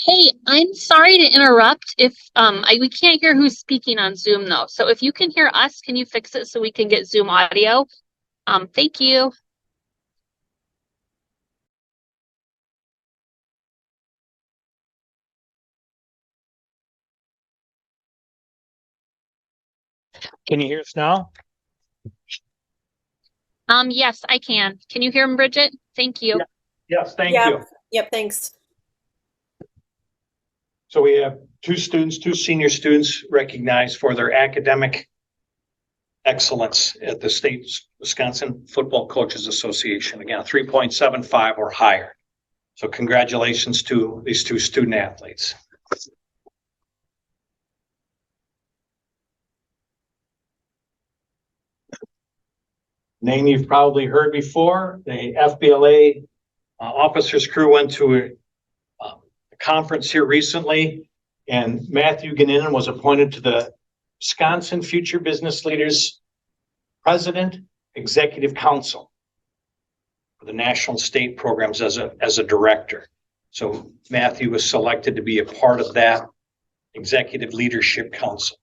Hey, I'm sorry to interrupt. If we can't hear who's speaking on Zoom though. So if you can hear us, can you fix it so we can get Zoom audio? Thank you. Can you hear us now? Yes, I can. Can you hear him, Bridget? Thank you. Yeah. Yes, thank Yep. you. Yep. Thanks. So we have two senior students recognized for their academic excellence at the State Wisconsin Football Coaches Association. Again, 3.75 or higher. So congratulations to these two student athletes. Name you've probably heard before. The FBLA officers crew went to a conference here recently, and Matthew Gannon was appointed to the Wisconsin Future Business Leaders President Executive Council for the National State Programs as a director. So Matthew was selected to be a part of that Executive Leadership Council.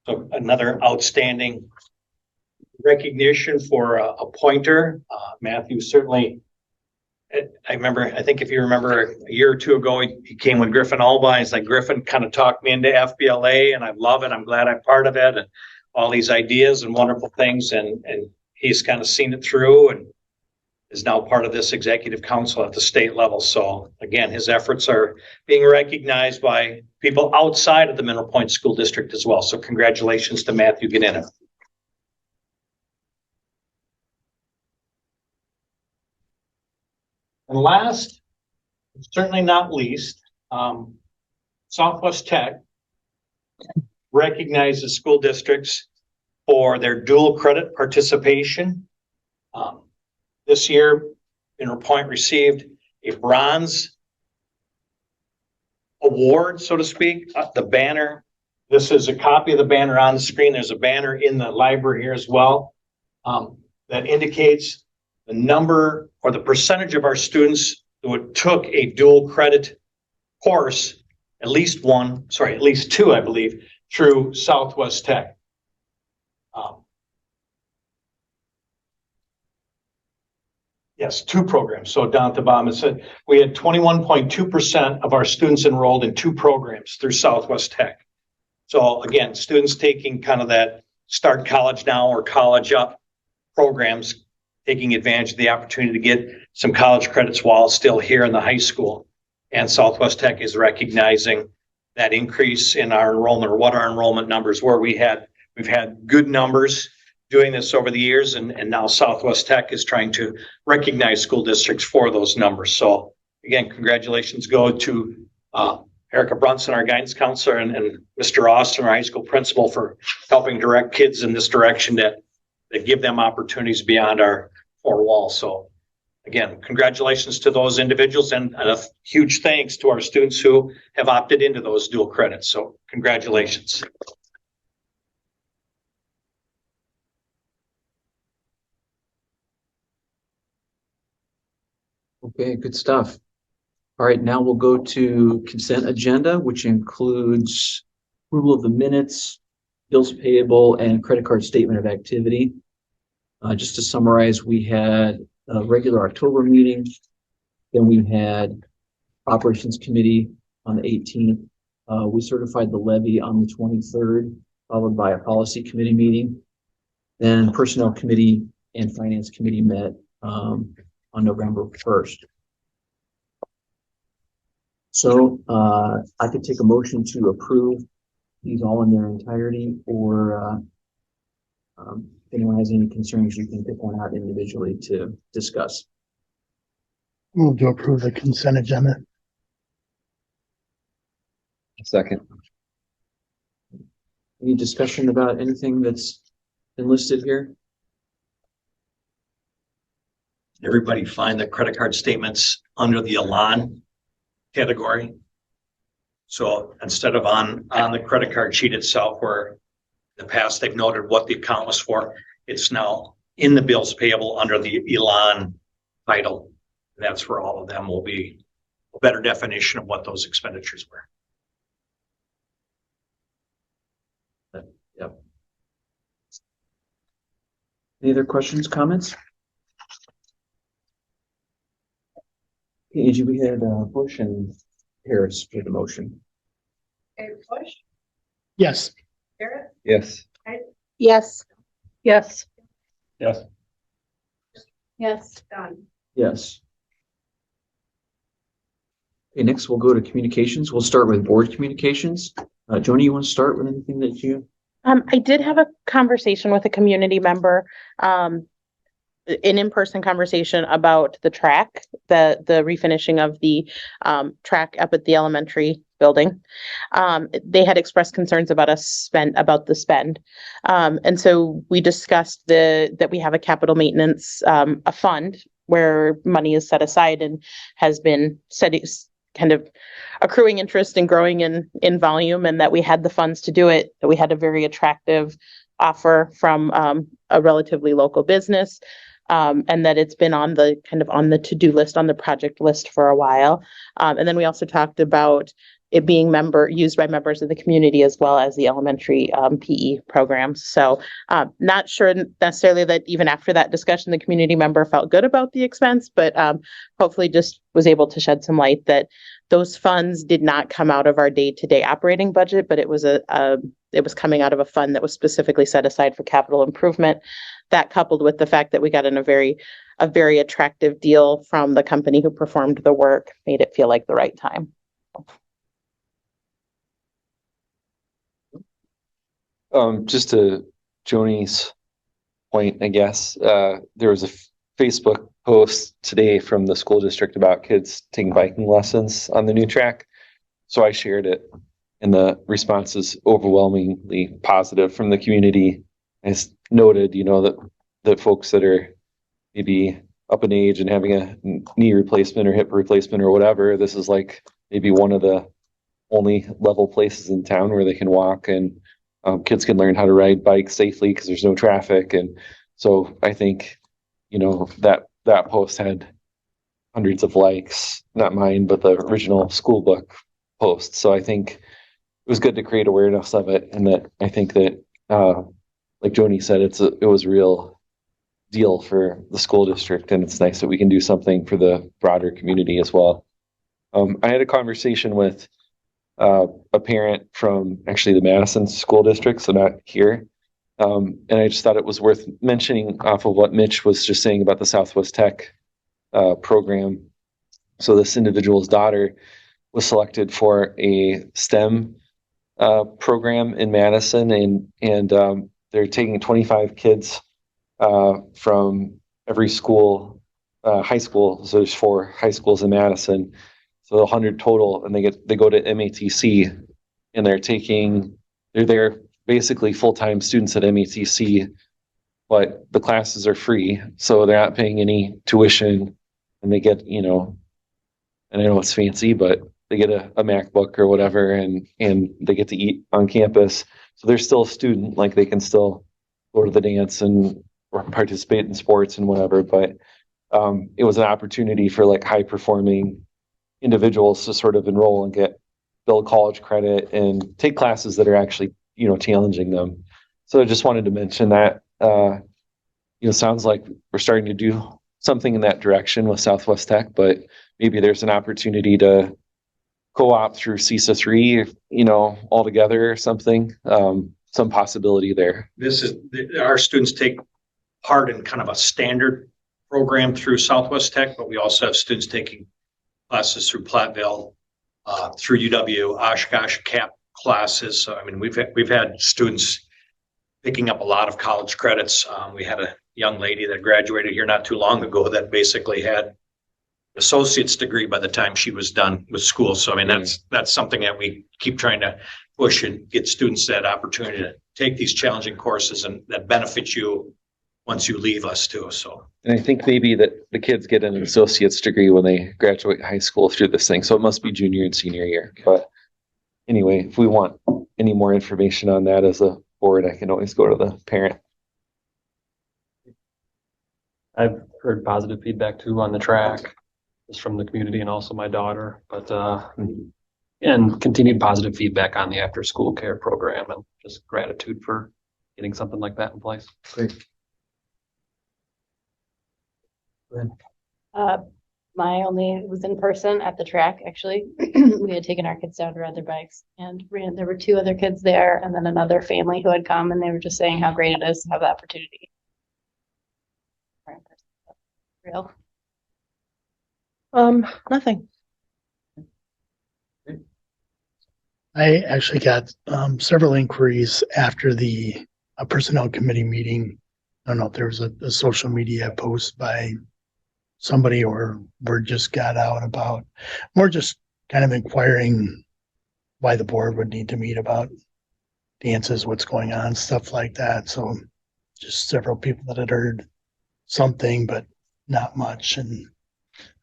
So another outstanding recognition for a pointer. Matthew certainly, I think if you remember a year or two ago, he came with Griffin Alba. He's like, Griffin kind of talked me into FBLA, and I love it. I'm glad I'm part of it, and all these ideas and wonderful things. And he's kind of seen it through and is now part of this executive council at the state level. So again, his efforts are being recognized by people outside of the Mineral Point School District as well. So congratulations to Matthew Ganina. And last, certainly not least, Southwest Tech recognizes school districts for their dual credit participation. This year, Mineral Point received a bronze award, so to speak. The banner, this is a copy of the banner on the screen. There's a banner in the library here as well that indicates the number or the percentage of our students who took a dual credit course, at least two, I believe, through Southwest Tech. Yes, two programs. So down at the bottom, it said we had 21.2% of our students enrolled in two programs through Southwest Tech. So again, students taking kind of that start college now or college up programs, taking advantage of the opportunity to get some college credits while still here in the high school. And Southwest Tech is recognizing that increase in our enrollment, or what our enrollment numbers were. We've had good numbers doing this over the years, and now Southwest Tech is trying to recognize school districts for those numbers. So again, congratulations go to Erica Brunson, our guidance counselor, and Mr. Austin, our high school principal, for helping direct kids in this direction that give them opportunities beyond our four walls. So again, congratulations to those individuals, and a huge thanks to our students who have opted into those dual credits. So congratulations. Okay, good stuff. All right, now we'll go to consent agenda, which includes approval of the minutes, bills payable, and credit card statement of activity. Just to summarize, we had a regular October meeting, then we had operations committee on the 18th. We certified the levy on the 23rd, followed by a policy committee meeting. Then personnel committee and finance committee met on November 1st. So I could take a motion to approve these all in their entirety, or if anyone has any concerns, you can pick one out individually to discuss. Move to approve the consent agenda. Second. Any discussion about anything that's been listed here? Everybody find the credit card statements under the Elan category. So instead of on the credit card sheet itself, where in the past they've noted what the account was for, it's now in the bills payable under the Elan title. That's where all of them will be a better definition of what those expenditures were. Yep. Any other questions, comments? Okay, Angie, we had Bush and Harris for the motion. Bush, Yes. Garrett, Yes. yes. Yes. Yes. Yes. Done. Yes. Okay, next we'll go to communications. We'll start with board communications. Joni, you want to start with anything that you? I did have a conversation with a community member, an in-person conversation about the track, the refinishing of the track up at the elementary building. They had expressed concerns about the spend. And so we discussed that we have a capital maintenance a fund where money is set aside and has been kind of accruing interest and growing in volume, and that we had the funds to do it, that we had a very attractive offer from a relatively local business, and that it's been on the to-do list, on the project list for a while. And then we also talked about it being used by members of the community as well as the elementary PE programs. So not sure necessarily that even after that discussion, the community member felt good about the expense, but hopefully just was able to shed some light that those funds did not come out of our day-to-day operating budget, but it was coming out of a fund that was specifically set aside for capital improvement. That, coupled with the fact that we got in a very attractive deal from the company who performed the work, made it feel like the right time. Just to Joni's point, I guess, there was a Facebook post today from the school district about kids taking biking lessons on the new track. So I shared it, and the response is overwhelmingly positive from the community. As noted, that folks that are maybe up in age and having a knee replacement or hip replacement or whatever, this is like maybe one of the only level places in town where they can walk, and kids can learn how to ride bikes safely because there's no traffic. And so I think, that post had hundreds of likes, not mine, but the original school book post. So I think it was good to create awareness of it. And that I think that, like Joni said, it was a real deal for the school district. And it's nice that we can do something for the broader community as well. I had a conversation with a parent from actually the Madison school district, so not here. And I just thought it was worth mentioning off of what Mitch was just saying about the Southwest Tech program. So this individual's daughter was selected for a STEM program in Madison, and they're taking 25 kids from every school, high school. So there's 4 high schools in Madison. So 100 total, and they go to MATC, and they're there basically full-time students at MATC, but the classes are free, so they're not paying any tuition, and they get, and I know it's fancy, but they get a MacBook or whatever, and they get to eat on campus. So they're still a student, like they can still go to the dance and or participate in sports and whatever, but it was an opportunity for like high-performing individuals to sort of enroll and build college credit and take classes that are actually, challenging them. So I just wanted to mention that, sounds like we're starting to do something in that direction with Southwest Tech, but maybe there's an opportunity to co-op through CISA 3, all together or something, some possibility there. Our students take part in kind of a standard program through Southwest Tech, but we also have students taking classes through Platteville, through UW, Oshkosh, CAP classes. So, we've had students picking up a lot of college credits. We had a young lady that graduated here not too long ago that basically had an associate's degree by the time she was done with school. So, that's something that we keep trying to push and get students that opportunity to take these challenging courses and that benefit you once you leave us too. So, and I think maybe that the kids get an associate's degree when they graduate high school through this thing. So it must be junior and senior year. But anyway, if we want any more information on that as a board, I can always go to the parent. I've heard positive feedback too on the track. just from the community and also my daughter, but, and continued positive feedback on the after school care program and just gratitude for getting something like that in place. Great. Go ahead. It was in person at the track, actually. We had taken our kids down to ride their bikes and there were 2 other kids there and then another family who had come and they were just saying how great it is to have the opportunity. Real. Nothing. I actually got several inquiries after the personnel committee meeting. I don't know if there was a social media post by somebody or word just got out about more just kind of inquiring why the board would need to meet about dances, what's going on, stuff like that. So just several people that had heard something, but not much. And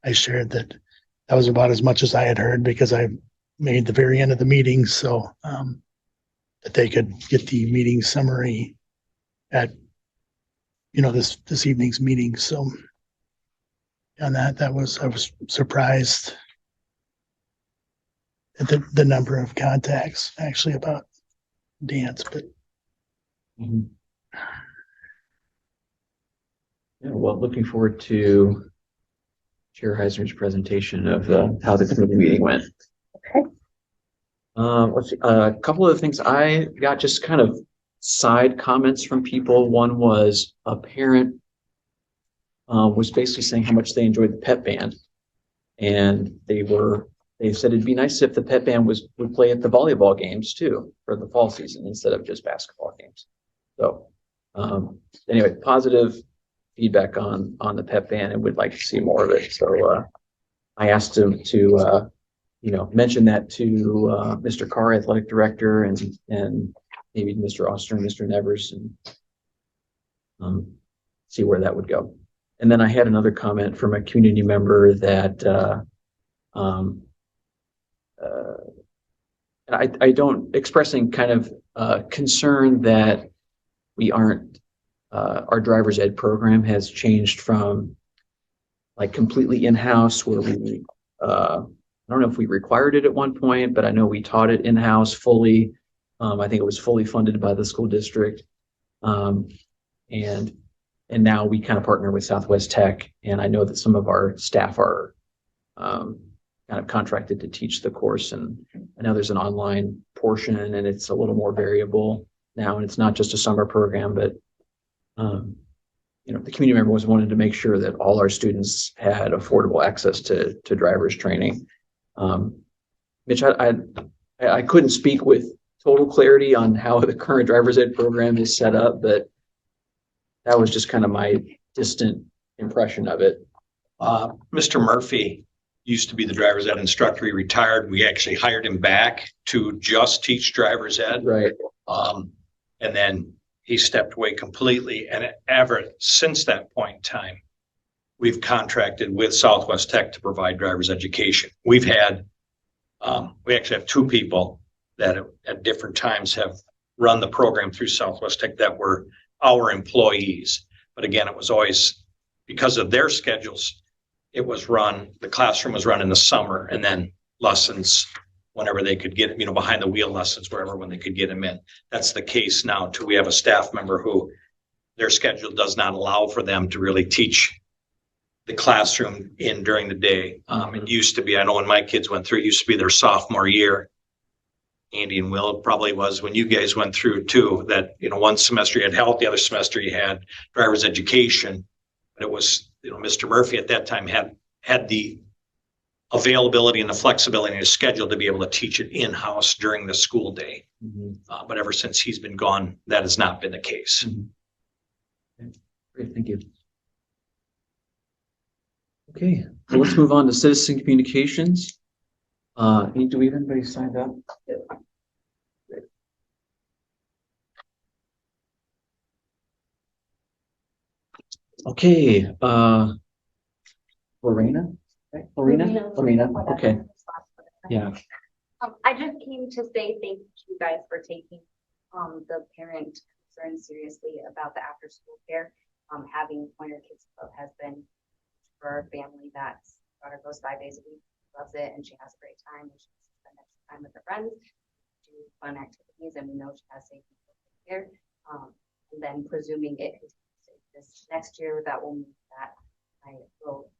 I shared that was about as much as I had heard because I made the very end of the meeting so that they could get the meeting summary at this evening's meeting. So on that I was surprised at the number of contacts actually about dance, but Mhm. Yeah, well, looking forward to Chair Heisner's presentation of how the committee meeting went. Okay. Let's see, a couple of things I got just kind of side comments from people. One was a parent was basically saying how much they enjoyed the pep band. And they said it'd be nice if the pep band would play at the volleyball games too for the fall season instead of just basketball games. So anyway, positive feedback on the pep band and would like to see more of it. So I asked him to mention that to Mr. Carr, athletic director, and maybe Mr. Oster and Mr. Nevers, and see where that would go. And then I had another comment from a community member that I don't expressing kind of concern that we aren't our driver's ed program has changed from like completely in-house where we I don't know if we required it at one point, but I know we taught it in-house fully. I think it was fully funded by the school district. And now we kind of partner with Southwest Tech. And I know that some of our staff are kind of contracted to teach the course. And I know there's an online portion and it's a little more variable now. And it's not just a summer program, but the community member was wanting to make sure that all our students had affordable access to driver's training. Mitch, I couldn't speak with total clarity on how the current driver's ed program is set up, but that was just kind of my distant impression of it. Mr. Murphy used to be the driver's ed instructor. He retired. We actually hired him back to just teach driver's ed. Right. And then he stepped away completely. And ever since that point in time, we've contracted with Southwest Tech to provide driver's education. We've had, we actually have 2 people that at different times have run the program through Southwest Tech that were our employees. But again, it was always because of their schedules, the classroom was run in the summer and then lessons whenever they could get, behind the wheel lessons, wherever, when they could get them in. That's the case now too. We have a staff member who their schedule does not allow for them to really teach the classroom during the day. It used to be, I know when my kids went through, it used to be their sophomore year. Andy and Will, it probably was when you guys went through too, that, one semester you had health, the other semester you had driver's education. But it was, Mr. Murphy at that time had the availability and the flexibility in his schedule to be able to teach it in-house during the school day. Mm-hmm. But ever since he's been gone, that has not been the case. Mm-hmm. Okay. Great, thank you. Okay, well, let's move on to citizen communications. Do we have anybody signed up? Great. Okay, Lorena? Lorena, okay. Yeah. I just came to say thank you guys for taking the parent concern seriously about the after school care. Having Pointer Kids Club has been for a family that's daughter goes 5 days a week, loves it, and she has a great time. And she spends time with her friends, do fun activities, and we know she has safety here. And then presuming it continues this next year, that will mean that I will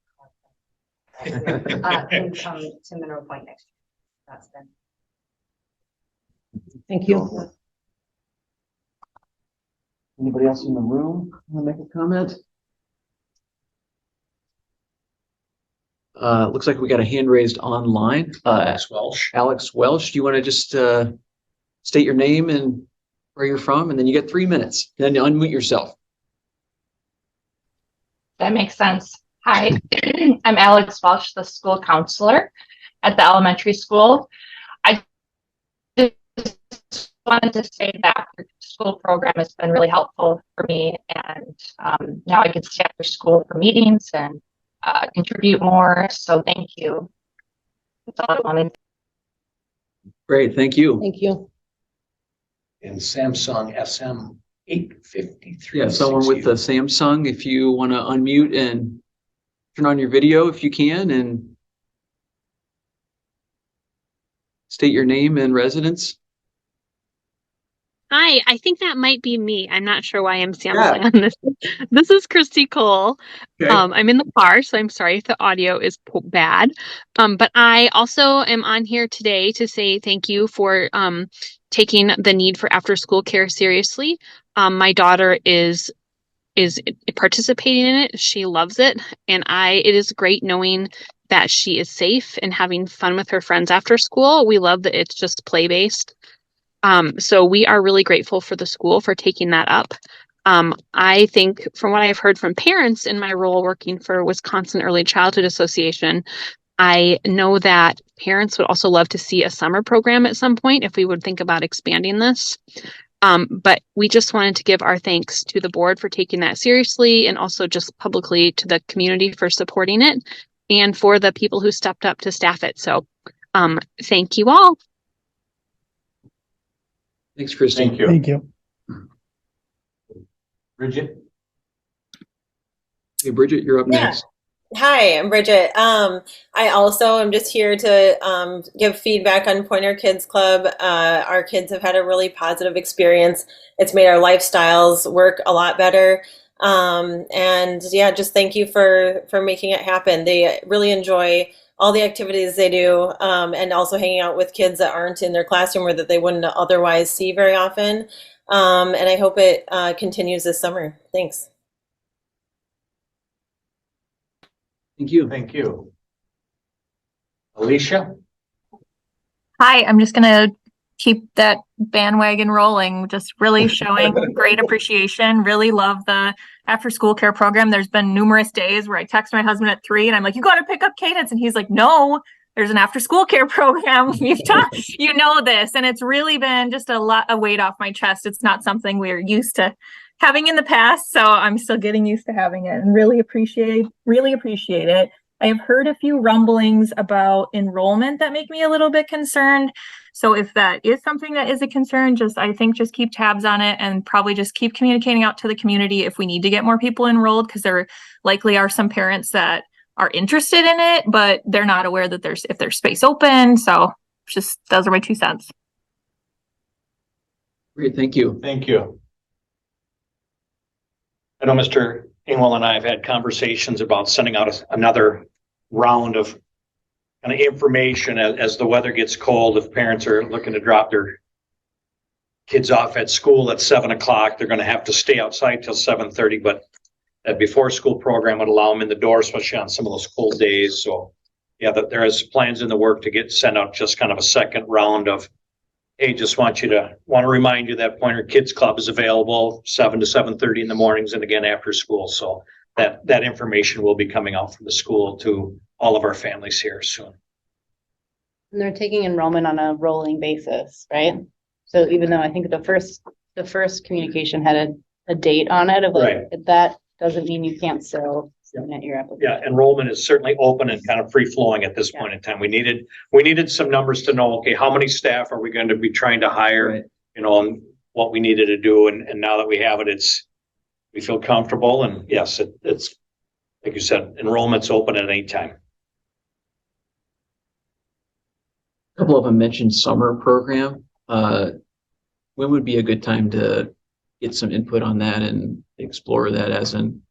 and come to Mineral Point next year. That's been. Thank you. Anybody else in the room want to make a comment? Looks like we got a hand raised online. Alex Welsh. Alex Welsh, do you want to just state your name and where you're from, and then you get 3 minutes. Then unmute yourself. That makes sense. Hi, I'm Alex Welsh, the school counselor at the elementary school. I just wanted to say that the school program has been really helpful for me, and now I can stay after school for meetings and contribute more. So thank you. That's all I wanted. Great, thank you. Thank you. And Samsung SM853. Yeah, someone with the Samsung, if you want to unmute and turn on your video if you can, and state your name and residence. Hi, I think that might be me. I'm not sure why I'm Samsung on this. This is Christy Cole. Okay. I'm in the car, so I'm sorry if the audio is bad. But I also am on here today to say thank you for taking the need for after school care seriously. My daughter is participating in it. She loves it, and it is great knowing that she is safe and having fun with her friends after school. We love that it's just play based. So we are really grateful for the school for taking that up. I think from what I've heard from parents in my role working for Wisconsin Early Childhood Association, I know that parents would also love to see a summer program at some point if we would think about expanding this. But we just wanted to give our thanks to the board for taking that seriously, and also just publicly to the community for supporting it, and for the people who stepped up to staff it. So thank you all. Thanks, Christy. Thank you. Thank you. Bridget? Hey, Bridget, you're up next. Hi, I'm Bridget. I also am just here to give feedback on Pointer Kids Club. Our kids have had a really positive experience. It's made our lifestyles work a lot better. And yeah, just thank you for making it happen. They really enjoy all the activities they do, and also hanging out with kids that aren't in their classroom or that they wouldn't otherwise see very often. And I hope it continues this summer. Thanks. Thank you. Thank you. Alicia? Hi, I'm just going to keep that bandwagon rolling, just really showing great appreciation. Really love the after school care program. There's been numerous days where I text my husband at 3 and I'm like, you got to pick up Cadence. And he's like, no, there's an after school care program. We've talked, you know this. And it's really been just a lot of weight off my chest. It's not something we're used to having in the past. So I'm still getting used to having it and really appreciate it. I have heard a few rumblings about enrollment that make me a little bit concerned. So if that is something that is a concern, I think just keep tabs on it and probably just keep communicating out to the community if we need to get more people enrolled, because there likely are some parents that are interested in it, but they're not aware that there's space open. So just those are my 2 cents. Great, thank you. Thank you. I know Mr. Engwell and I have had conversations about sending out another round of kind of information as the weather gets cold. If parents are looking to drop their kids off at school at 7 o'clock, they're going to have to stay outside till 7:30, but that before school program would allow them in the door, especially on some of those cold days. So yeah, there is plans in the work to send out just kind of a second round of, hey, just want to remind you that Pointer Kids Club is available 7 to 7:30 in the mornings and again after school. So that information will be coming out from the school to all of our families here soon. And they're taking enrollment on a rolling basis, right? So even though I think the first communication had a date on it, that doesn't mean you can't still submit your application. Yeah, enrollment is certainly open and kind of free flowing at this point in time. We needed some numbers to know, okay, how many staff are we going to be trying to hire, and what we needed to do. And now that we have it, we feel comfortable. And yes, it's like you said, enrollment's open at any time. couple of them mentioned summer program. When would be a good time to get some input on that and explore that as an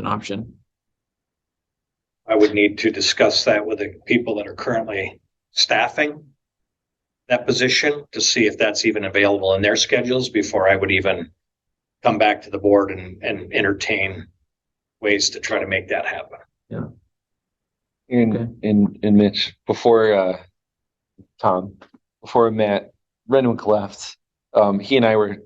option? I would need to discuss that with the people that are currently staffing that position to see if that's even available in their schedules before I would even come back to the board and entertain ways to try to make that happen. Yeah. And Mitch, before Tom, before Matt Renwick left, he and I were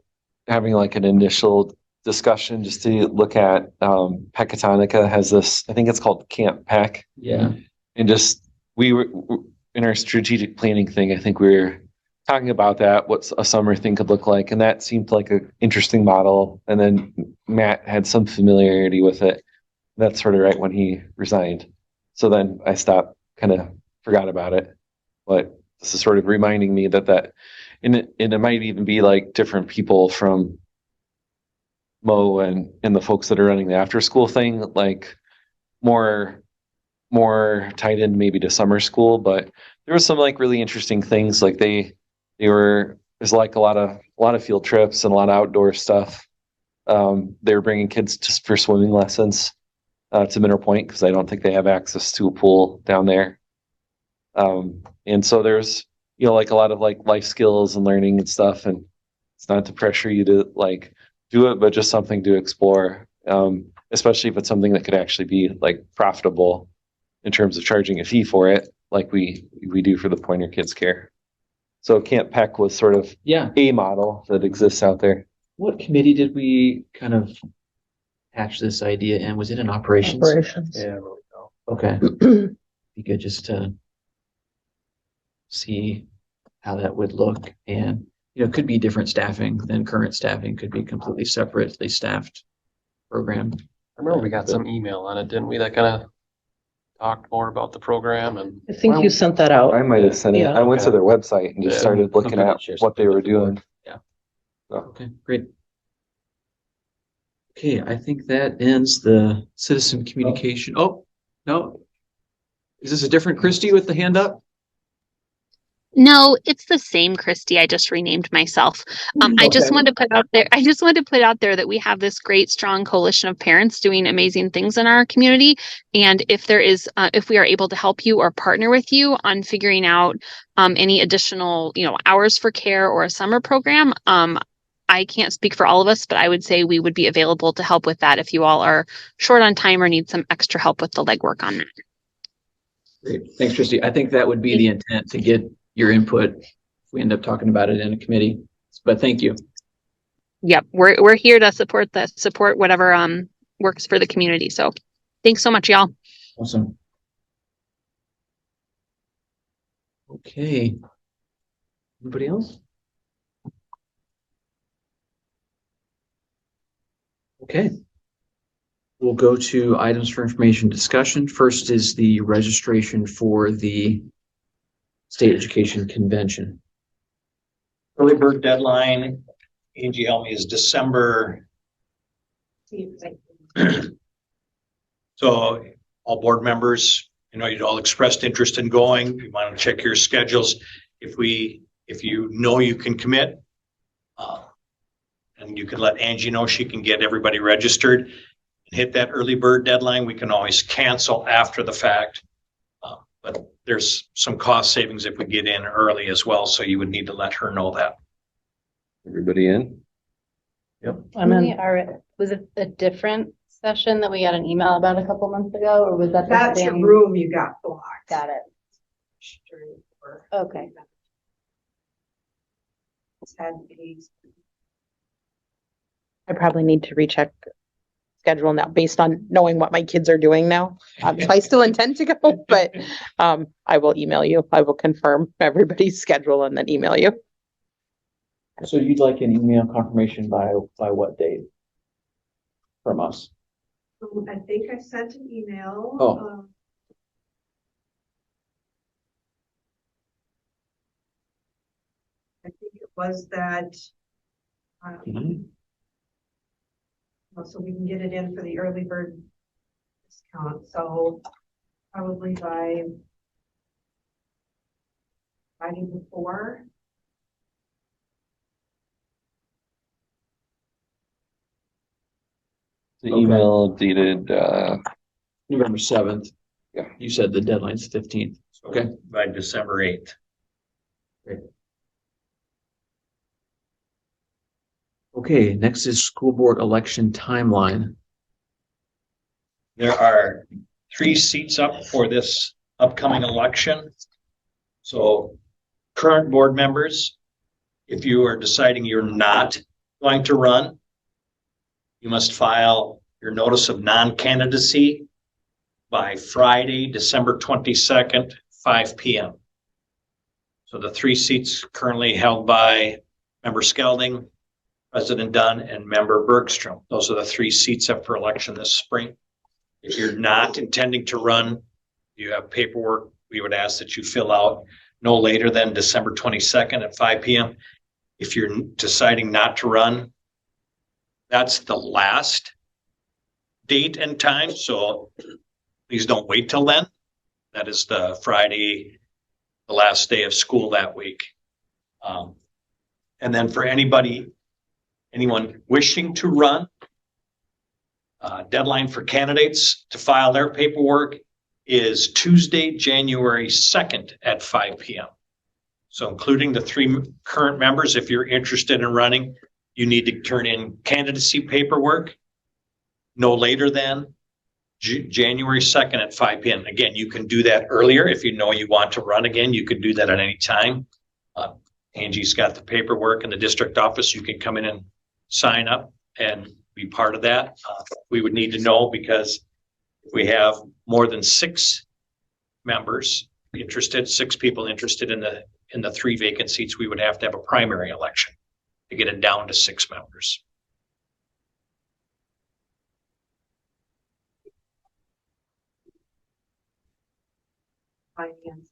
having like an initial discussion just to look at Pecatonica has this, I think it's called Camp Peck. Yeah. And just we were in our strategic planning thing, I think we were talking about that, what a summer thing could look like. And that seemed like an interesting model. And then Matt had some familiarity with it. That's sort of right when he resigned. So then I stopped, kind of forgot about it. But this is sort of reminding me that and it might even be like different people from Mo and the folks that are running the after school thing, like more tied in maybe to summer school. But there was some like really interesting things. Like there's like a lot of field trips and a lot of outdoor stuff. They were bringing kids just for swimming lessons to Mineral Point because I don't think they have access to a pool down there. And so there's, like a lot of like life skills and learning and stuff. And it's not to pressure you to like do it, but just something to explore. Especially if it's something that could actually be like profitable in terms of charging a fee for it, like we do for the Pointer Kids Care. So Camp Peck was sort of a model that exists out there. What committee did we kind of hatch this idea in? Was it in operations? Operations. Yeah, really go. Okay. Be good just to see how that would look. And, it could be different staffing than current staffing, could be completely separately staffed program. I remember we got some email on it, didn't we? That kind of talked more about the program and. I think you sent that out. I might have sent it. Yeah. I went to their website and just Yeah. started looking Okay. at what they were doing. Yeah. So. Okay, great. Okay, I think that ends the citizen communication. Oh, no. Is this a different Christie with the hand up? No, it's the same Christy. I just renamed myself. I just Okay. wanted to put out there. I just wanted to put out there that we have this great, strong coalition of parents doing amazing things in our community. And if there is, if we are able to help you or partner with you on figuring out any additional, hours for care or a summer program, I can't speak for all of us, but I would say we would be available to help with that if you all are short on time or need some extra help with the legwork on that. Great. Thanks, Christy. I think that would be the intent, to get your input if we end up talking about it in a committee. But thank you. Yep, we're here to support whatever works for the community. So thanks so much, y'all. Awesome. Okay. Anybody else? Okay. We'll go to items for information discussion. First is the registration for the State Education Convention. Early bird deadline, Angie helped me, is December. So all board members, you'd all expressed interest in going. You want to check your schedules. If you know you can commit, and you can let Angie know, she can get everybody registered and hit that early bird deadline. We can always cancel after the fact. But there's some cost savings if we get in early as well. So you would need to let her know that. Everybody in? Yep. Was it a different session that we got an email about a couple months ago, or was that the That's your same? room you got blocked. Got it. Okay. I probably need to recheck schedule now based on knowing what my kids are doing now. So I still intend to go, but I will email you. I will confirm everybody's schedule and then email you. So you'd like an email confirmation by what date from us? I think I sent an email. Oh. I think it was that. So we can get it in for the early bird discount. So probably by Friday before. The email dated, November 7th. Yeah. You said the deadline's 15th. Okay. By December 8th. Okay, next is school board election timeline. There are 3 seats up for this upcoming election. So current board members, if you are deciding you're not going to run, you must file your notice of non-candidacy by Friday, December 22nd, 5 p.m. So the 3 seats currently held by Member Skelding, President Dunn, and Member Bergstrom. Those are the 3 seats up for election this spring. If you're not intending to run, you have paperwork we would ask that you fill out no later than December 22nd at 5 p.m. If you're deciding not to run, that's the last date and time. So please don't wait till then. That is the Friday, the last day of school that week. And then for anyone wishing to run, deadline for candidates to file their paperwork is Tuesday, January 2nd at 5 p.m. So including the 3 current members, if you're interested in running, you need to turn in candidacy paperwork no later than January 2nd at 5 p.m. Again, you can do that earlier if you know you want to run again. You can do that at any time. Angie's got the paperwork in the district office. You can come in and sign up and be part of that. We would need to know because if we have more than 6 members interested, 6 people interested in the 3 vacant seats, we would have to have a primary election to get it down to 6 members. Finance.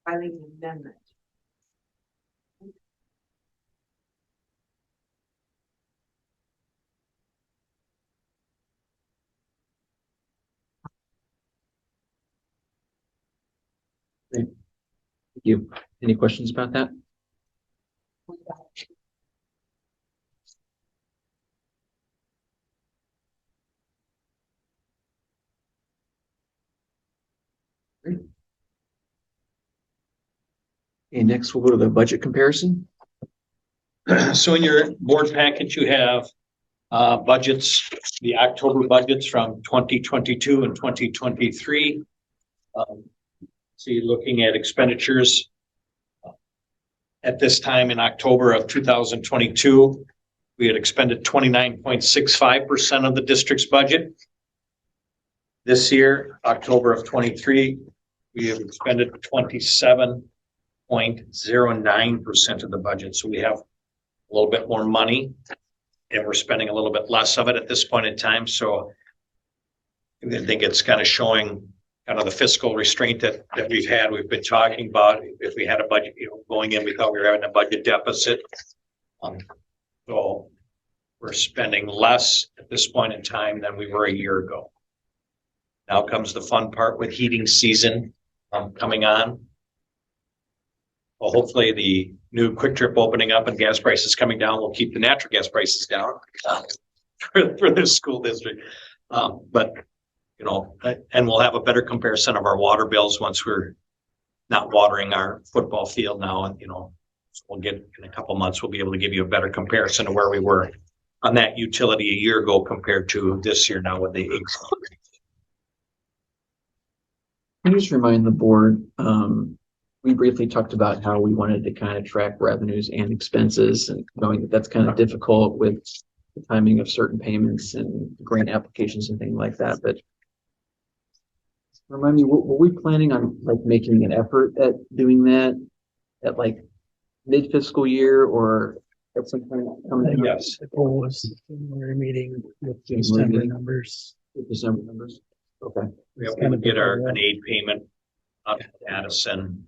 Filing an amendment. Thank you. Any questions about that? Great. Okay, next we'll go to the budget comparison. So in your board package, you have budgets, the October budgets from 2022 and 2023. See, looking at expenditures at this time in October of 2022, we had expended 29.65% of the district's budget. This year, October of 23, we have expended 27.09% of the budget. So we have a little bit more money and we're spending a little bit less of it at this point in time. So I think it's kind of showing kind of the fiscal restraint that we've had. We've been talking about if we had a budget, going in, we thought we were having a budget deficit. So we're spending less at this point in time than we were a year ago. Now comes the fun part with heating season coming on. Well, hopefully the new Quick Trip opening up and gas prices coming down will keep the natural gas prices down for this school district. But and we'll have a better comparison of our water bills once we're not watering our football field now. And, so we'll get in a couple months, we'll be able to give you a better comparison of where we were on that utility a year ago compared to this year now with the increase. Can you just remind the board, we briefly talked about how we wanted to kind of track revenues and expenses and knowing that that's kind of difficult with the timing of certain payments and grant applications and things like that. But remind me, were we planning on making an effort at doing that at mid-fiscal year or at some point? Yes. The goal was we're meeting with December numbers. With December numbers. Okay. We would get an aid payment up to Addison.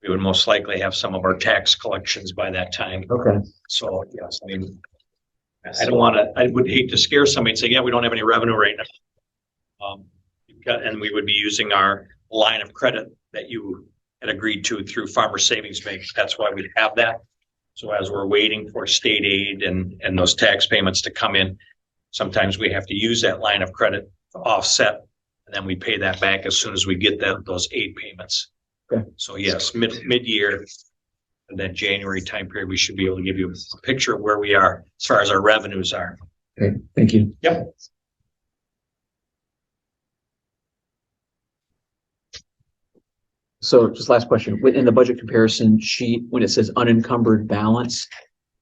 We would most likely have some of our tax collections by that time. Okay. So yes, I would hate to scare somebody and say, yeah, we don't have any revenue right now. And we would be using our line of credit that you had agreed to through Farmer Savings Bank. That's why we have that. So as we're waiting for state aid and those tax payments to come in, sometimes we have to use that line of credit to offset, and then we pay that back as soon as we get those aid payments. Okay. So yes, mid-year, and then January time period, we should be able to give you a picture of where we are as far as our revenues are. Okay, thank you. Yep. So just last question, in the budget comparison sheet, when it says unencumbered balance,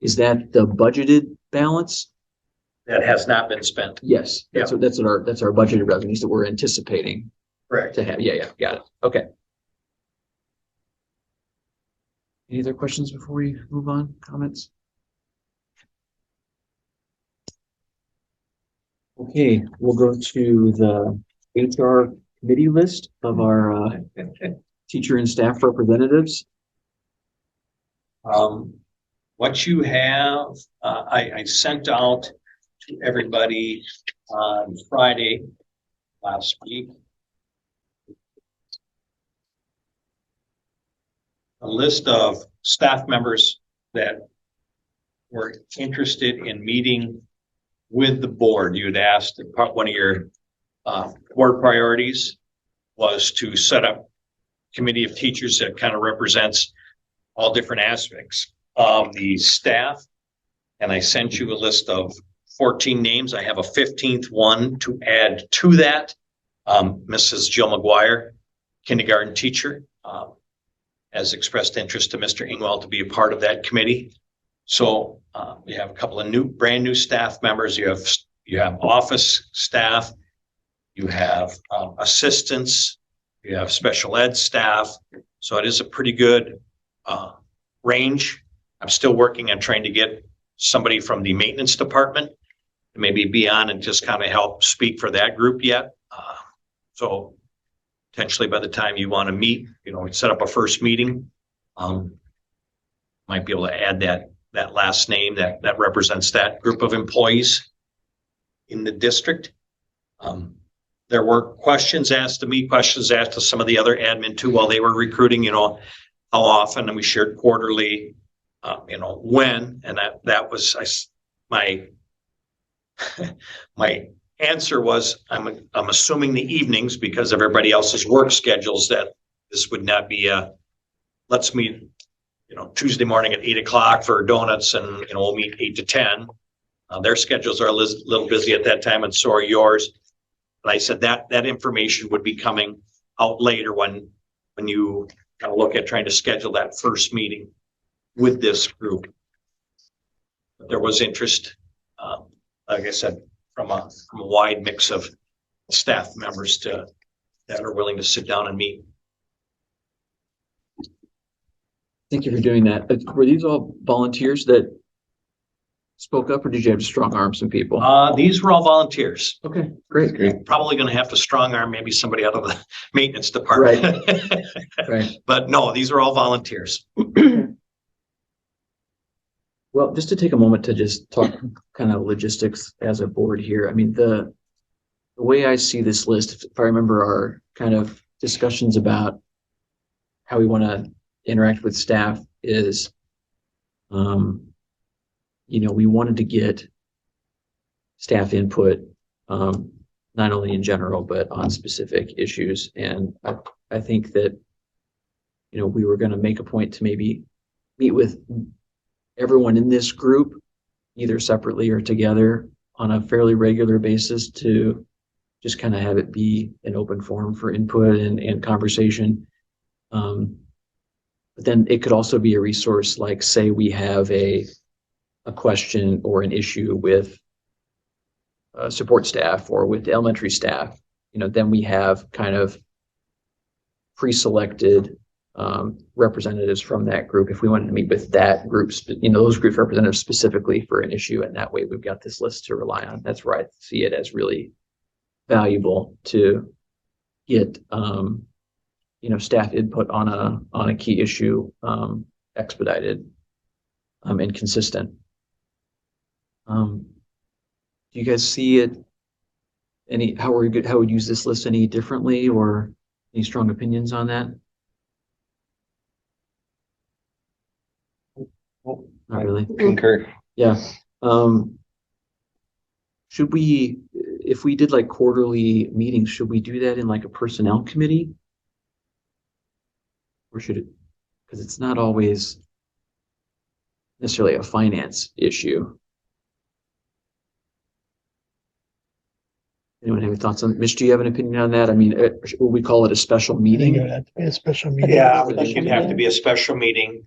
is that the budgeted balance? That has not been spent. Yes, that's our budgeted revenues that we're anticipating Correct. to have. Yeah, got it. Okay. Any other questions before we move on? Comments? Okay, we'll go to the HR committee list of our teacher and staff representatives. What you have, I sent out to everybody on Friday last week a list of staff members that were interested in meeting with the board. You'd asked, one of your board priorities was to set up a committee of teachers that kind of represents all different aspects of the staff. And I sent you a list of 14 names. I have a 15th one to add to that. Mrs. Jill McGuire, kindergarten teacher, has expressed interest to Mr. Ingwell to be a part of that committee. So we have a couple of brand new staff members. You have office staff, you have assistants, you have special ed staff. So it is a pretty good range. I'm still working on trying to get somebody from the maintenance department to maybe be on and just kind of help speak for that group yet. So potentially by the time you want to meet, set up a first meeting, might be able to add that last name that represents that group of employees in the district. There were questions asked to me, questions asked to some of the other admin too while they were recruiting, how often, and we shared quarterly, when, and that was my my answer was I'm assuming the evenings because of everybody else's work schedules that this would not be let's meet Tuesday morning at 8 o'clock for donuts and we'll meet 8 to 10. Their schedules are a little busy at that time and so are yours. But I said that information would be coming out later when you kind of look at trying to schedule that first meeting with this group. But there was interest, like I said, from a wide mix of staff members that are willing to sit down and meet. Thank you for doing that. Were these all volunteers that spoke up, or did you have to strong arm some people? These were all volunteers. Okay, great. Probably going to have to strong arm maybe somebody out of the maintenance department. Right. But no, these are all volunteers. Well, just to take a moment to just talk kind of logistics as a board here. I mean, the way I see this list, if I remember our kind of discussions about how we want to interact with staff is, we wanted to get staff input, not only in general, but on specific issues. And I think that, we were going to make a point to maybe meet with everyone in this group, either separately or together on a fairly regular basis to just kind of have it be an open forum for input and conversation. But then it could also be a resource, like say we have a question or an issue with support staff or with the elementary staff, then we have kind of pre-selected representatives from that group if we wanted to meet with that group, those group representatives specifically for an issue. And that way we've got this list to rely on. That's where I see it as really valuable to get, staff input on a key issue, expedited, and consistent. Do you guys see it how would use this list any differently, or, Any strong opinions on that? Not really. Concur. Yeah. Should we, if we did like quarterly meetings, should we do that in like a personnel committee? Or should it, because it's not always necessarily a finance issue. Anyone have any thoughts on, Mitch, do you have an opinion on that? I mean, will we call it a special I think it meeting? would have to be a special meeting. Yeah, I would think it'd have to be a special meeting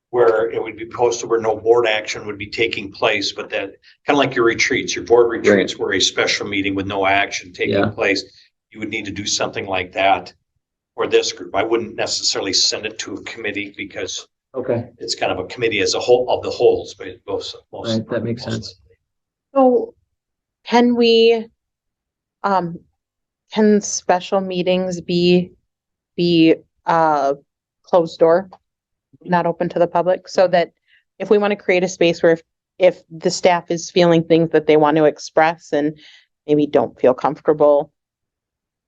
where it would be posted where no board action would be taking place, but that kind of like your retreats, your board retreats were a special meeting with no action taking place. You would need to do something like that for this group. I wouldn't necessarily send it to a committee because it's kind of a committee as a whole of the wholes, but most Right, that makes sense. So can we, can special meetings be closed door, not open to the public, so that if we want to create a space where if the staff is feeling things that they want to express and maybe don't feel comfortable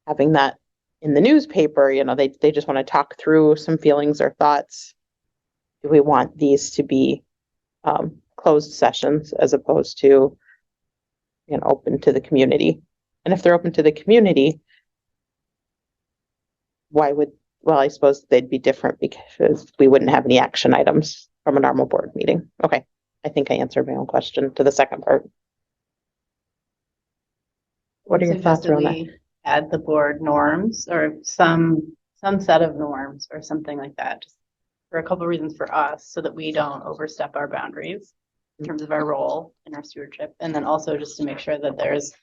having that in the newspaper, you know, they just want to talk through some feelings or thoughts. Do we want these to be closed sessions as opposed to, you know, open to the community? And if they're open to the community, why would, well, I suppose they'd be different because we wouldn't have any action items from a normal board meeting. Okay, I think I answered my own question to the second part. What are your thoughts around that? Add the board norms or some set of norms or something like that, just for a couple of reasons for us, so that we don't overstep our boundaries in terms of our role in our stewardship, and then also just to make sure that there's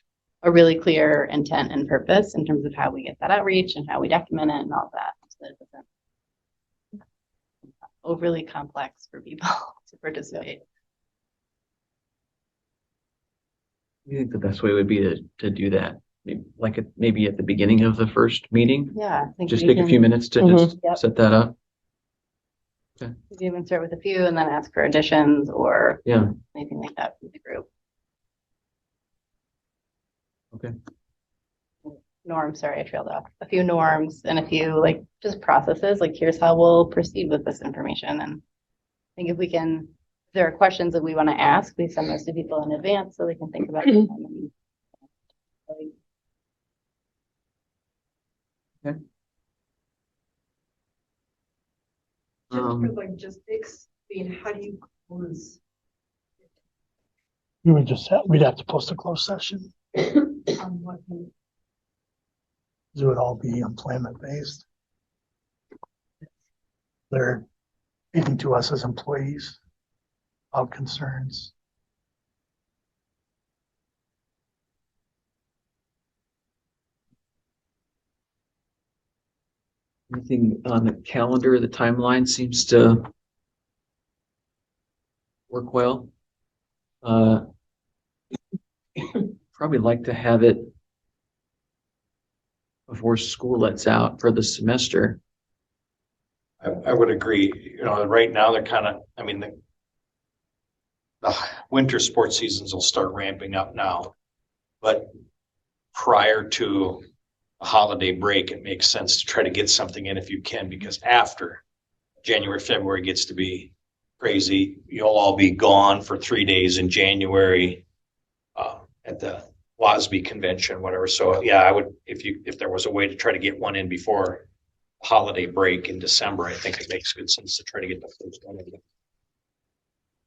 a really clear intent and purpose in terms of how we get that outreach and how we document it and all that, so that it doesn't overly complex for people to participate. You think the best way would be to do that? Maybe at the beginning of the first meeting? Yeah, I think Just we take a can- few minutes to just Yep. set that up. We can even start with a few and then ask for additions or anything like that from the group. Okay. Norms, sorry, I trailed off. A few norms and a few like just processes, like here's how we'll proceed with this information. And I think if we can, if there are questions that we want to ask, we send those to people in advance so they can think about them. Okay. Just for logistics, I mean, how do you close? We would we'd have to post a closed session. On what? It would all be employment based. They're speaking to us as employees about concerns. Anything on the calendar, the timeline seems to work well. Probably like to have it before school lets out for the semester. I would agree. You know, right now they're kind of, I mean, the winter sports seasons will start ramping up now. But prior to a holiday break, it makes sense to try to get something in if you can, because after January, February gets to be crazy. You'll all be gone for 3 days in January at the WASB convention, whatever. So yeah, I would, if there was a way to try to get one in before holiday break in December, I think it makes good sense to try to get the first one in.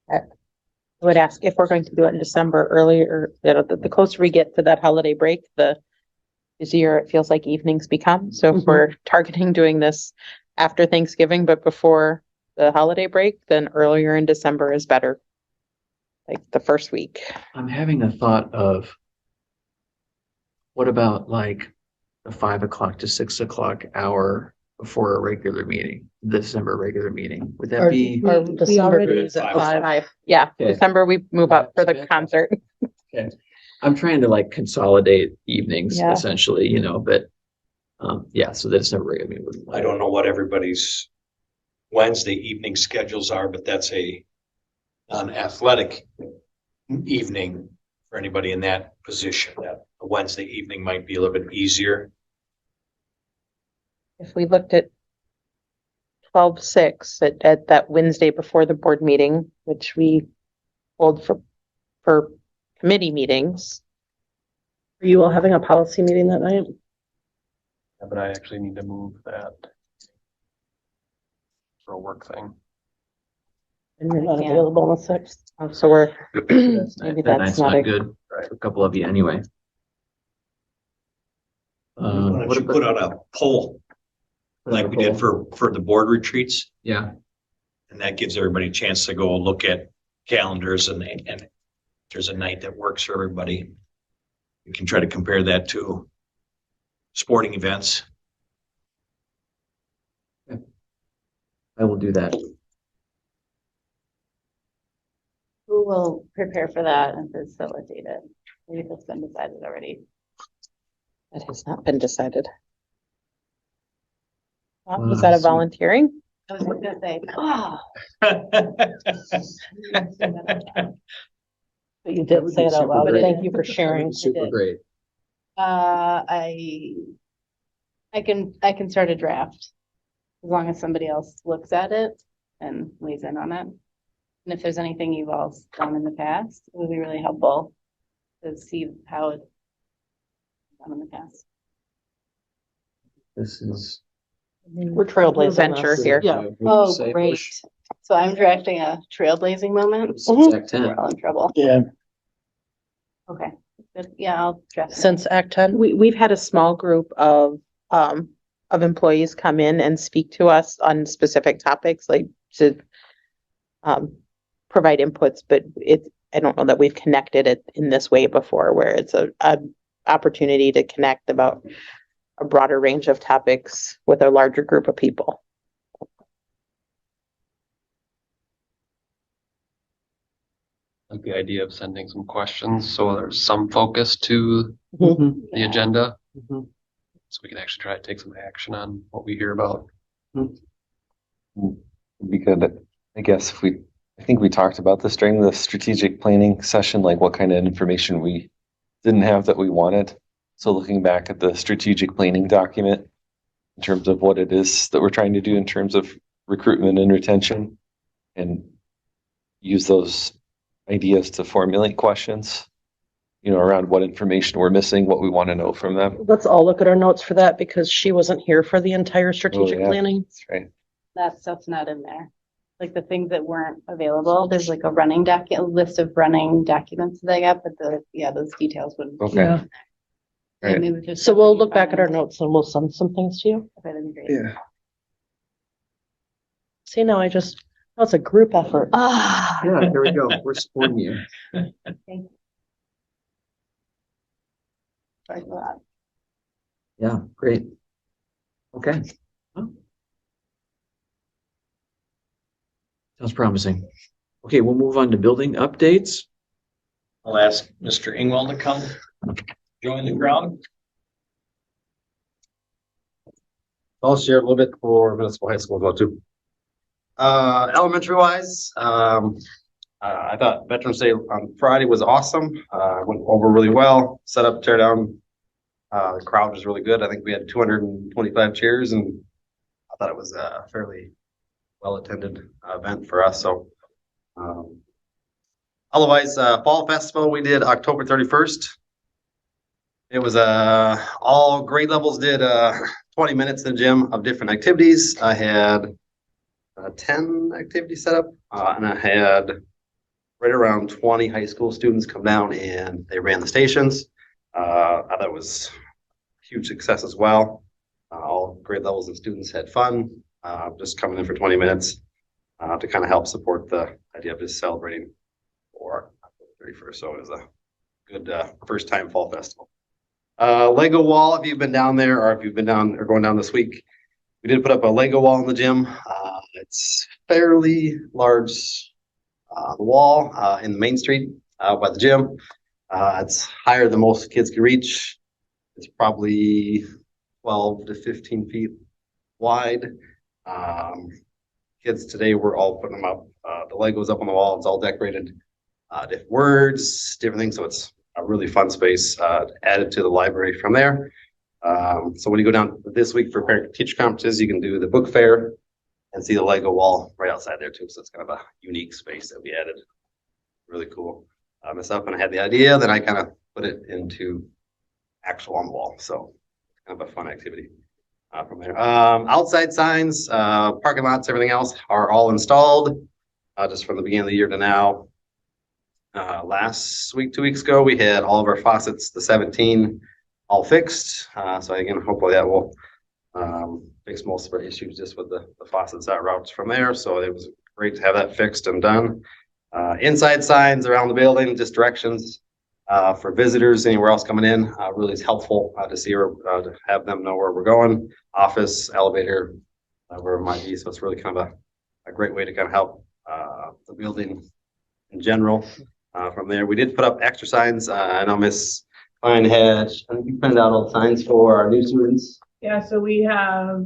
I would ask if we're going to do it in December earlier, you know, the closer we get to that holiday break, the busier it feels like evenings become. So if we're targeting doing this after Thanksgiving, but before the holiday break, then earlier in December is better. Like the first week. I'm having a thought of what about like the 5 o'clock to 6 o'clock hour before a regular meeting, the December regular meeting? Would that be? Or December is at 5. Yeah, Okay. December we move up for the concert. Okay. I'm trying to like consolidate evenings Yeah. essentially, you know, but yeah, so that's never regular meeting. I don't know what everybody's Wednesday evening schedules are, but that's an athletic evening for anybody in that position. That a Wednesday evening might be a little bit easier. if we looked at 12/6 at that Wednesday before the board meeting, which we hold for committee meetings. Are you all having a policy meeting that night? Yeah, but I actually need to move that for a work thing. And you're not available on the 6th? Oh, so we're, maybe That that's night's not not a, good for a couple of you anyway. Why don't you put out a poll like we did for the board retreats? Yeah, And that gives everybody a chance to go look at calendars and if there's a night that works for everybody. You can try to compare that to sporting events. I will do that. Who will prepare for that and facilitate it? Maybe if it's been decided already. that has not been decided. Was that a so- volunteering? I was just gonna say, oh. But you That did would say be it out super loud, but great. thank you for That would sharing. be super did. great. I can start a draft. As long as somebody else looks at it and weighs in on it. And if there's anything you've all done in the past, it would be really helpful to see how it's done in the past. This is. We're trailblazing venture here. Yeah. Oh, great. So I'm drafting a trailblazing moment. Act 10. We're all in trouble. Yeah, Okay. Good. Yeah, I'll draft. it. Since Act 10, we've had a small group of employees come in and speak to us on specific topics, like to provide inputs, but I don't know that we've connected it in this way before, where it's a opportunity to connect about a broader range of topics with a larger group of people. Like the idea of sending some questions, so there's some focus to Mm-hmm. the agenda. Mhm. So we can actually try to take some action on what we hear about. It'd be good, I guess, I think we talked about this during the strategic planning session, like what kind of information we didn't have that we wanted. So looking back at the strategic planning document in terms of what it is that we're trying to do in terms of recruitment and retention, and use those ideas to formulate questions, around what information we're missing, what we want to know from them. Let's all look at our notes for that because she wasn't here for the entire strategic yeah. planning. That's right. That stuff's not in there. Like the things that weren't available, there's like a list of running documents that I got, but those details wouldn't. Okay. Yeah. Right. Maybe just So we'll something look back at our find. notes and we'll send some things to you. Okay, that'd be great. Yeah. See, now it's a group effort. Ah. Yeah, there we go. We're supporting you. Thank you. Sorry for that. Yeah, great. Okay. Well, sounds promising. Okay, we'll move on to building updates. I'll ask Mr. Ingwell to come join the crowd. I'll share a little bit for middle school, high school as well too. Elementary wise, I thought Veterans Day on Friday was awesome. Went over really well, set up, tear down. The crowd was really good. I think we had 225 chairs and I thought it was a fairly well attended event for us. So otherwise, Fall Festival, we did October 31st. It was all grade levels did 20 minutes in the gym of different activities. I had 10 activities set up, and I had right around 20 high school students come down and they ran the stations. I thought it was a huge success as well. All grade levels and students had fun, just coming in for 20 minutes to kind of help support the idea of just celebrating for October 31st. So it was a good first time fall festival. Lego wall, if you've been down there or if you've been down or going down this week, we did put up a Lego wall in the gym. It's fairly large, the wall in the main street by the gym. It's higher than most kids can reach. It's probably 12 to 15 feet wide. Kids today were all putting them up. The Legos up on the wall. It's all decorated, different words, different things. So it's a really fun space added to the library from there. So when you go down this week for parent teacher conferences, you can do the book fair and see the Lego wall right outside there too. So it's kind of a unique space that we added. Really cool. Myself, when I had the idea, then I kind of put it into actual on the wall. So it's kind of a fun activity from there. Outside signs, parking lots, everything else are all installed just from the beginning of the year to now. Last week, 2 weeks ago, we had all of our faucets, the 17, all fixed. So again, hopefully that will fix most of our issues just with the faucets out routes from there. So it was great to have that fixed and done. Inside signs around the building, just directions for visitors, anywhere else coming in, really is helpful to see or to have them know where we're going. Office, elevator, where it might be. So it's really kind of a great way to kind of help the building in general. From there, we did put up extra signs. I know Miss Klein had, I think you printed out all the signs for our new students. Yeah, so we have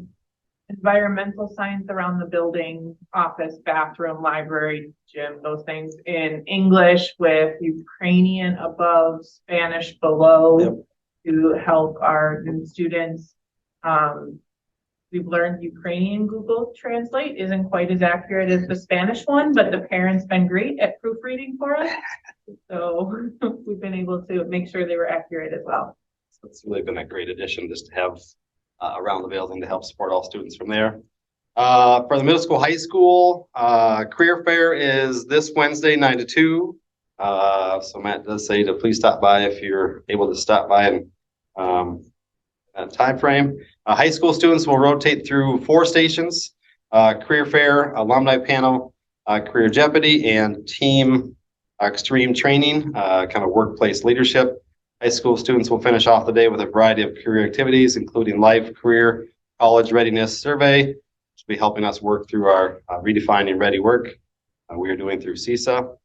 environmental signs around the building, office, bathroom, library, gym, those things in English with Ukrainian above, Spanish below. Yep. To help our new students. We've learned Ukrainian Google Translate isn't quite as accurate as the Spanish one, but the parents been great at proofreading for us. So we've been able to make sure they were accurate as well. So it's really been a great addition just to have around the building to help support all students from there. For the middle school, high school, career fair is this Wednesday, 9 to 2. So Matt does say to please stop by if you're able to stop by and that time frame. High school students will rotate through 4 stations: career fair, alumni panel, career Jeopardy, and team extreme training, kind of workplace leadership. High school students will finish off the day with a variety of career activities, including life, career, college readiness survey, which will be helping us work through our redefining ready work we are doing through CISA.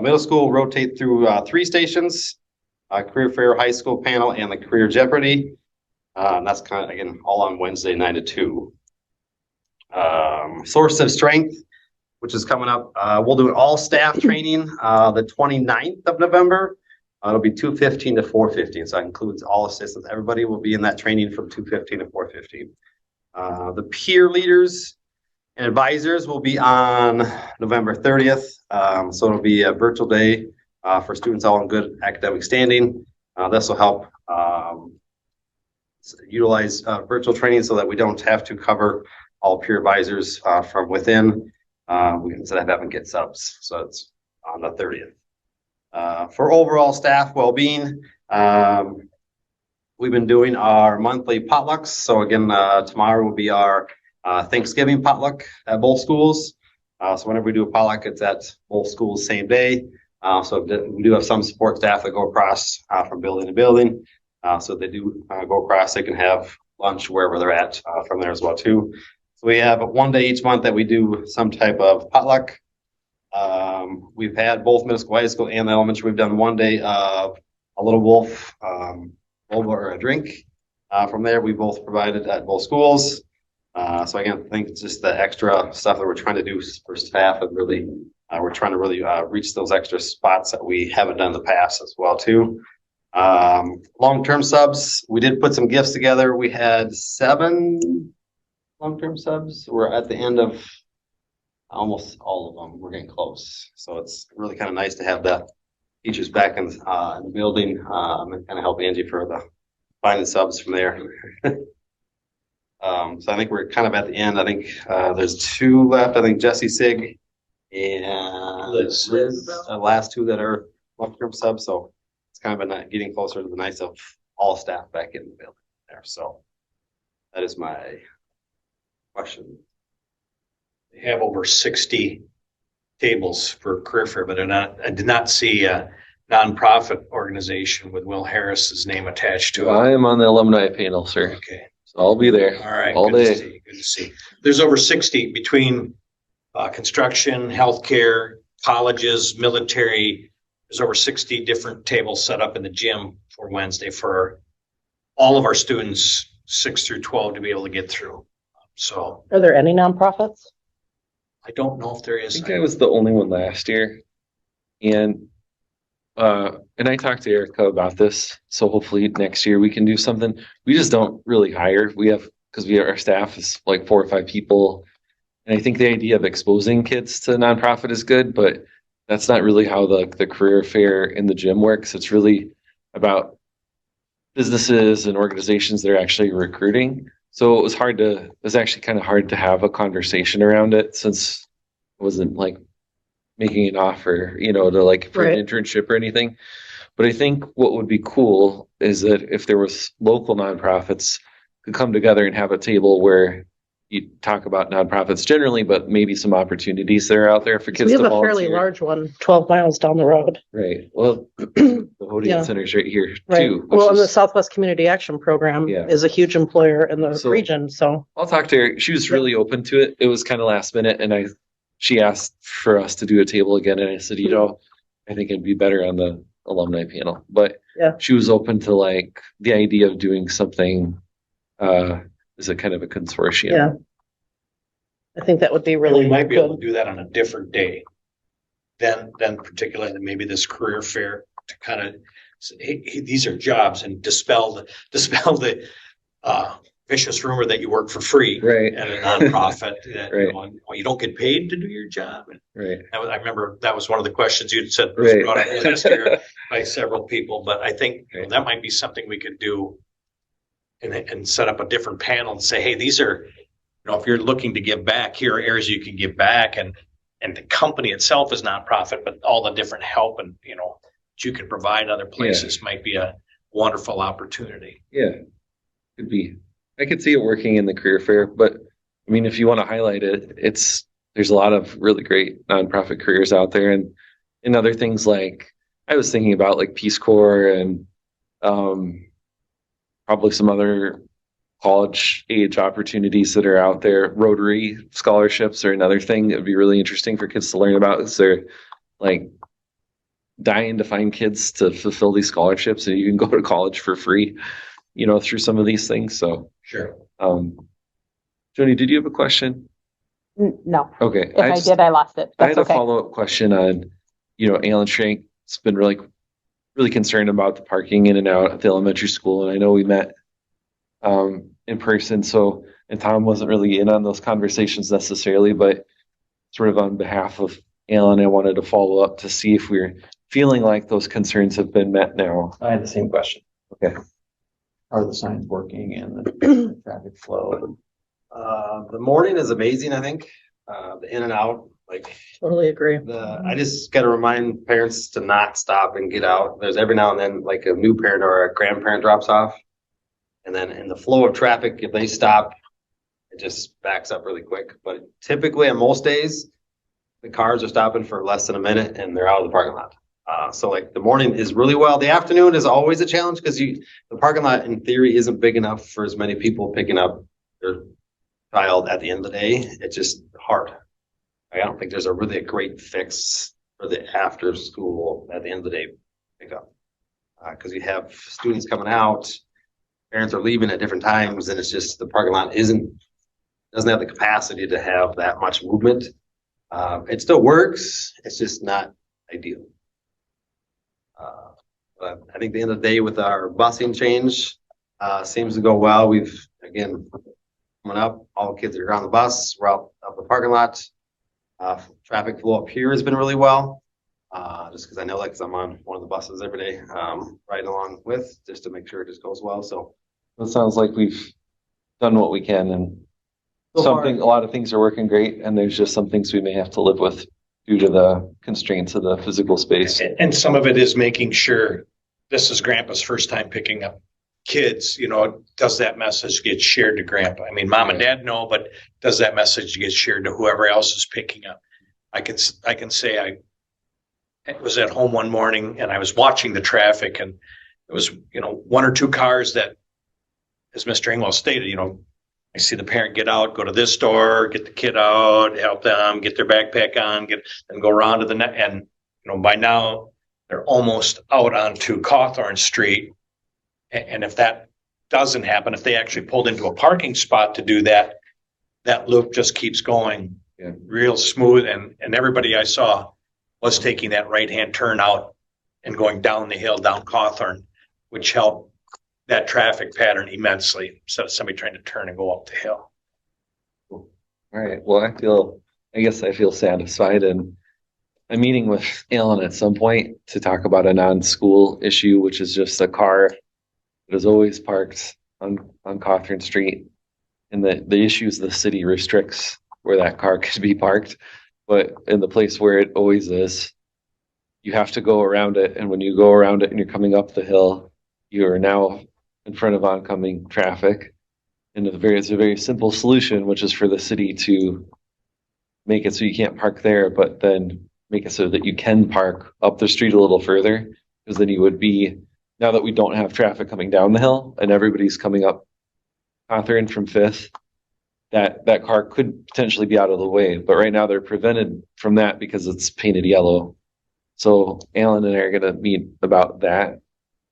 Middle school will rotate through 3 stations: career fair, high school panel, and the career Jeopardy. And that's kind of, again, all on Wednesday, 9 to 2. Source of strength, which is coming up. We'll do an all staff training the 29th of November. It'll be 2:15 to 4:15. So that includes all assistants. Everybody will be in that training from 2:15 to 4:15. The peer leaders and advisors will be on November 30th. So it'll be a virtual day for students all in good academic standing. This will help utilize virtual training so that we don't have to cover all peer advisors from within. We can instead of having get subs. So it's on the 30th. For overall staff well-being, we've been doing our monthly potlucks. So again, tomorrow will be our Thanksgiving potluck at both schools. So whenever we do a potluck, it's at both schools same day. So we do have some support staff that go across from building to building. So if they do go across, they can have lunch wherever they're at from there as well too. So we have 1 day each month that we do some type of potluck. We've had both middle school, high school, and elementary. We've done 1 day of a Little Wolf boba or a drink. From there, we both provided at both schools. So again, I think it's just the extra stuff that we're trying to do for staff, and really, we're trying to really reach those extra spots that we haven't done in the past as well too. Long-term subs, we did put some gifts together. We had 7 long-term subs. We're at the end of almost all of them. We're getting close. So it's really kind of nice to have the teachers back in the building and kind of help Angie for the finding subs from there. So I think we're kind of at the end. I think there's 2 left. I think Jesse Sig and Liz, the last 2 that are long-term subs. So it's kind of getting closer to the nice of all staff back in the building there. So that is my question. They have over 60 tables for career fair, but I did not see a nonprofit organization with Will Harris's name attached to it. I am on the alumni panel, sir. Okay. So I'll be there. All right. All good day. To see, good to see. There's over 60 between construction, healthcare, colleges, military. There's over 60 different tables set up in the gym for Wednesday for all of our students, 6 through 12, to be able to get through. So Are there any nonprofits? I don't know if there is. I think I was the only one last year. And and I talked to Erica about this, so hopefully next year we can do something. We just don't really hire. Because our staff is like 4 or 5 people. And I think the idea of exposing kids to nonprofit is good, but that's not really how the career fair in the gym works. It's really about businesses and organizations that are actually recruiting. So it was actually kind of hard to have a conversation around it, since it wasn't like making an offer, to like for an internship or anything. But I think what would be cool is that if there was local nonprofits could come together and have a table where you talk about nonprofits generally, but maybe some opportunities that are out there for kids We to have a fairly volunteer. large one, 12 miles down the road. Right. Well, the Hodian Yeah. Center is right here Right. too. which Well, and the is- Southwest Community Action Program Yeah. is a huge employer in the So- region, so. I'll talk to her. She was really open to it. It was kind of last minute, and she asked for us to do a table again, and I said, I think it'd be better on the alumni panel. But Yeah. she was open to like the idea of doing something as a kind of a consortium. Yeah. I think that would be And really we might be able good. to do that on a different day than particularly maybe this career fair, to kind of say, hey, these are jobs, and dispel the vicious rumor that you work for free Right. at a nonprofit. That, Right. and, you don't get paid to do your job. And Right. I remember that was one of the questions you'd said was Right. brought up last year by several people. But I think that might be something we could do, and set up a different panel and say, hey, these are, if you're looking to give back, here are areas you can give back, and the company itself is nonprofit, but all the different help and that you can provide other places might be a wonderful opportunity. Yeah. Could be. I could see it working in the career fair, but I mean, if you want to highlight it, there's a lot of really great nonprofit careers out there, and other things like I was thinking about like Peace Corps and probably some other college age opportunities that are out there. Rotary scholarships are another thing that would be really interesting for kids to learn about, because they're like dying to find kids to fulfill these scholarships, and you can go to college for free, through some of these things. So Sure. Joni, did you have a question? No. Okay. If I did, I lost it. I had That's a okay. follow-up question on, Alan Shank's been really, really concerned about the parking in and out at the elementary school. And I know we met in person. And Tom wasn't really in on those conversations necessarily, but sort of on behalf of Alan, I wanted to follow up to see if we're feeling like those concerns have been met now. I had the same question. Okay. How are the signs working and the traffic flow? The morning is amazing, I think. The in and out, like Totally agree. I just gotta remind parents to not stop and get out. There's every now and then like a new parent or a grandparent drops off. And then in the flow of traffic, if they stop, it just backs up really quick. But typically on most days, the cars are stopping for less than a minute and they're out of the parking lot. So like the morning is really well. The afternoon is always a challenge because the parking lot in theory isn't big enough for as many people picking up their child at the end of the day. It's just hard. I don't think there's a great fix for the after school at the end of the day pickup. Because you have students coming out, parents are leaving at different times, and it's just the parking lot doesn't have the capacity to have that much movement. It still works. It's just not ideal. But I think at the end of the day with our busing change, seems to go well. We've, again, coming up, all the kids that are on the bus, we're out of the parking lot. Traffic flow up here has been really well. Just because I know that because I'm on one of the buses every day, riding along with, just to make sure it just goes well. So it sounds like we've done what we can, and a lot of things are working great, and there's just some things we may have to live with due to the constraints of the physical space. And some of it is making sure this is Grandpa's first time picking up kids, does that message get shared to Grandpa? I mean, Mom and Dad know, but does that message get shared to whoever else is picking up? I can say I was at home one morning and I was watching the traffic, and it was, 1 or 2 cars that, as Mr. Engwell stated, I see the parent get out, go to this door, get the kid out, help them get their backpack on, and go around to the net. And, by now they're almost out onto Cawthorn Street. And if that doesn't happen, if they actually pulled into a parking spot to do that, that loop just keeps going real smooth. And everybody I saw was taking that right-hand turn out and going down the hill, down Cawthorn, which helped that traffic pattern immensely instead of somebody trying to turn and go up the hill. All right. Well, I guess I feel satisfied, and I'm meeting with Alan at some point to talk about a non-school issue, which is just a car that is always parked on Cawthorn Street. And the issue is the city restricts where that car could be parked, but in the place where it always is, you have to go around it. And when you go around it and you're coming up the hill, you are now in front of oncoming traffic. And it's a very simple solution, which is for the city to make it so you can't park there, but then make it so that you can park up the street a little further. Because then you would be, now that we don't have traffic coming down the hill and everybody's coming up Cawthorn from Fifth, that car could potentially be out of the way. But right now they're prevented from that because it's painted yellow. So Alan and I are going to meet about that.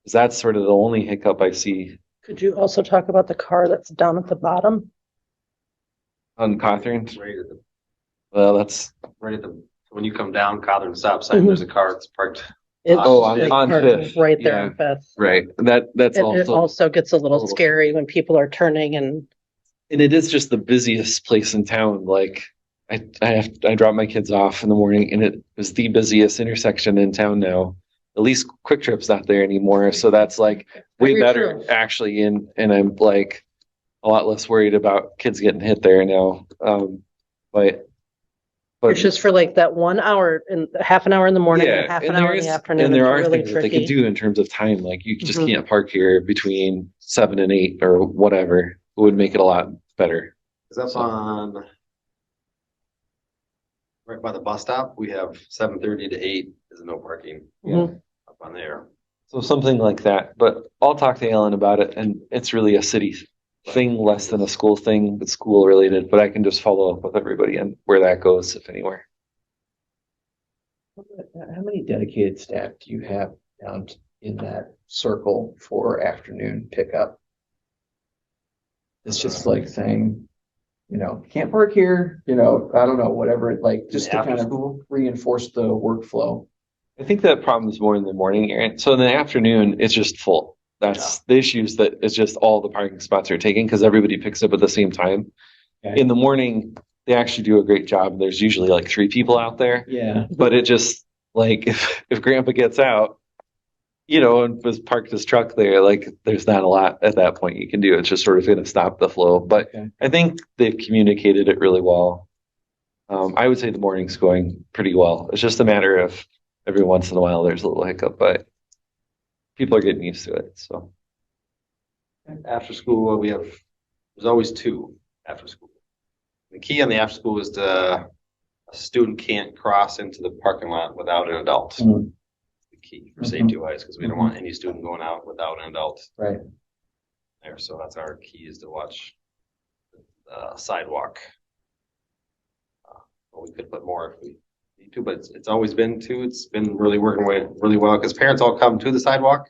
Because that's sort of the only hiccup I see Could you also talk about the car that's down at the bottom? on Cawthorn. Right at the, Well, that's right at the, when you come down Cawthorn stop sign, there's a car that's parked. It's on like parked Fifth. right there Yeah. on Fifth. right. That's And it also, also gets a little little- scary when people are turning and and it is just the busiest place in town. Like I drop my kids off in the morning, and it is the busiest intersection in town now. At least Quick Trip's not there anymore, so that's like way Very better true. actually. And I'm like a lot less worried about kids getting hit there now. But it's just for like that 1 hour and half an hour in the morning and half an hour in the afternoon. and there It's are really things that they can tricky. do in terms of time. Like you just Mhm. can't park here between 7 and 8 or whatever. It would make it a lot better. Is up on right by the bus stop, we have 7:30 to 8 is no parking Mhm. up on there. So something like that, but I'll talk to Alan about it, and it's really a city thing less than a school thing, but school related, but I can just follow up with everybody and where that goes, if anywhere. How many dedicated staff do you have down in that circle for afternoon pickup? It's just like saying, can't park here, I don't know, whatever, like just to After kind of school? reinforce the workflow. I think that problem is more in the morning, Aaron. So in the afternoon, it's just full. That's the issue, is that it's just all the parking spots are taken because everybody picks up at the same time. Okay. In the morning, they actually do a great job. There's usually like 3 people out there, Yeah. but it just like if Grandpa gets out, and was parked his truck there, like there's not a lot at that point you can do. It's just sort of going to stop the flow. But Okay. I think they've communicated it really well. I would say the morning's going pretty well. It's just a matter of every once in a while there's a little hiccup, but people are getting used to it. So After school, there's always 2 after school. The key on the after school is a student can't cross into the parking lot without an adult. Mhm. The key for safety wise, because we don't want any student going out without an adult Right. there. So that's our key, is to watch the sidewalk. We could put more if we need to, but it's always been 2. It's been really working really well because parents all come to the sidewalk.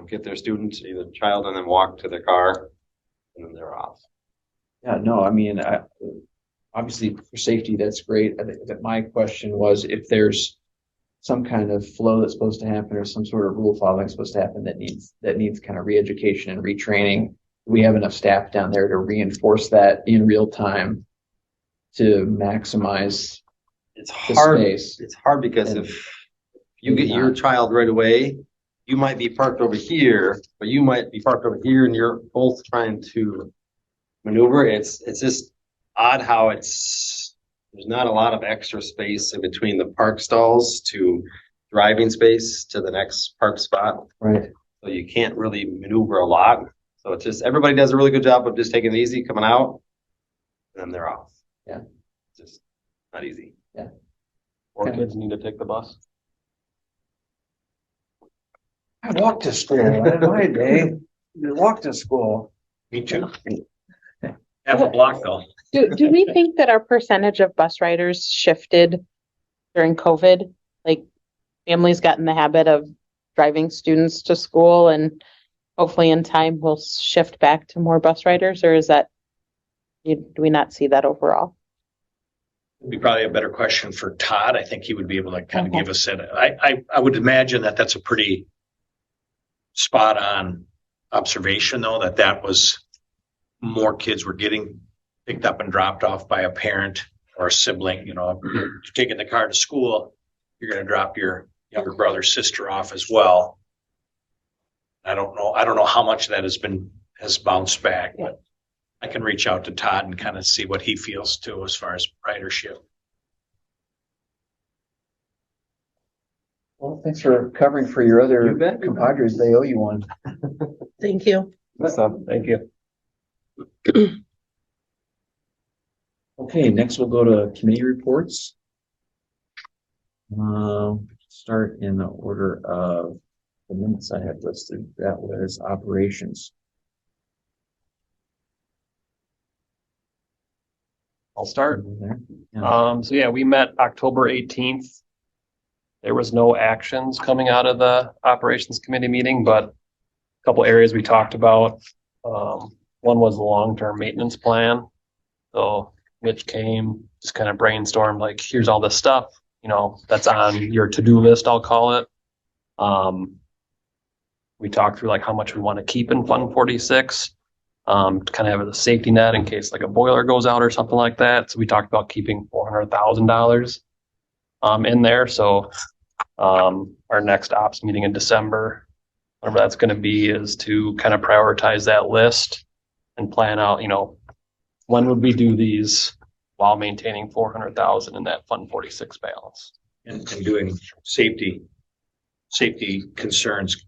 Get their students, either child, and then walk to their car, and then they're off. Yeah, no, I mean, obviously for safety, that's great. I think that my question was if there's some kind of flow that's supposed to happen or some sort of rule following supposed to happen that needs kind of re-education and retraining. We have enough staff down there to reinforce that in real time to maximize It's the hard. space. It's hard because And if you get your child right away, you might be parked over here, but you might be parked over here, and you're both trying to maneuver. It's just odd how there's not a lot of extra space in between the park stalls to driving space to the next park spot. Right. So you can't really maneuver a lot. So it's just, everybody does a really good job of just taking it easy, coming out, and then they're off. Yeah. It's just not easy. Yeah. Or Okay. kids need to take the bus. I walked to school in my day. You walked to school. Me too. Half a block though. Do we think that our percentage of bus riders shifted during COVID? Like families got in the habit of driving students to school, and hopefully in time we'll shift back to more bus riders, or is that, do we not see that overall? It'd be probably a better question for Todd. I think he would be able to kind of give us it. I would imagine that that's a pretty spot on observation, though, that was more kids were getting picked up and dropped off by a parent or a sibling. You know, if you're taking the car to school, you're going to drop your younger brother, sister off as well. I don't know how much that has bounced back, but I can reach out to Todd and kind of see what he feels too as far as ridership. Well, thanks for covering for your other compadres. They owe you one. Thank you. Thank you. Okay, next we'll go to committee reports. Start in the order of the minutes I have listed. That was operations. I'll start. Yeah. So yeah, we met October 18th. There was no actions coming out of the operations committee meeting, but a couple areas we talked about. One was the long-term maintenance plan. So Mitch came, just kind of brainstormed, like, here's all this stuff, you know, that's on your to-do list, I'll call it. We talked through like how much we want to keep in Fund 46, to kind of have a safety net in case like a boiler goes out or something like that. So we talked about keeping $400,000 in there. So our next ops meeting in December, whatever that's going to be, is to kind of prioritize that list and plan out, you know, when would we do these while maintaining 400,000 in that Fund 46 balance. And doing safety concerns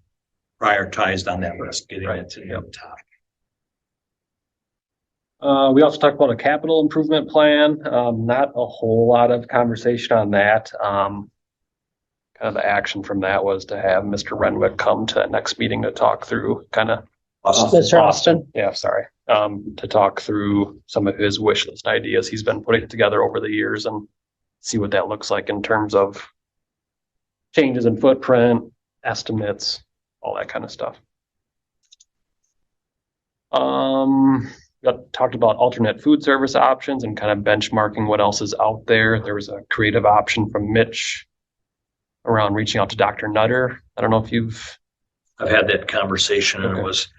prioritized on that list, getting it to the top. We also talked about a capital improvement plan. Not a whole lot of conversation on that. Kind of the action from that was to have Mr. Renwick come to that next meeting to talk through kind of Mr. Austin. Yeah, sorry. To talk through some of his wish list ideas he's been putting together over the years and see what that looks like in terms of changes in footprint, estimates, all that kind of stuff. Talked about alternate food service options and kind of benchmarking what else is out there. There was a creative option from Mitch around reaching out to Dr. Nutter. I don't know if I've had that conversation, and it was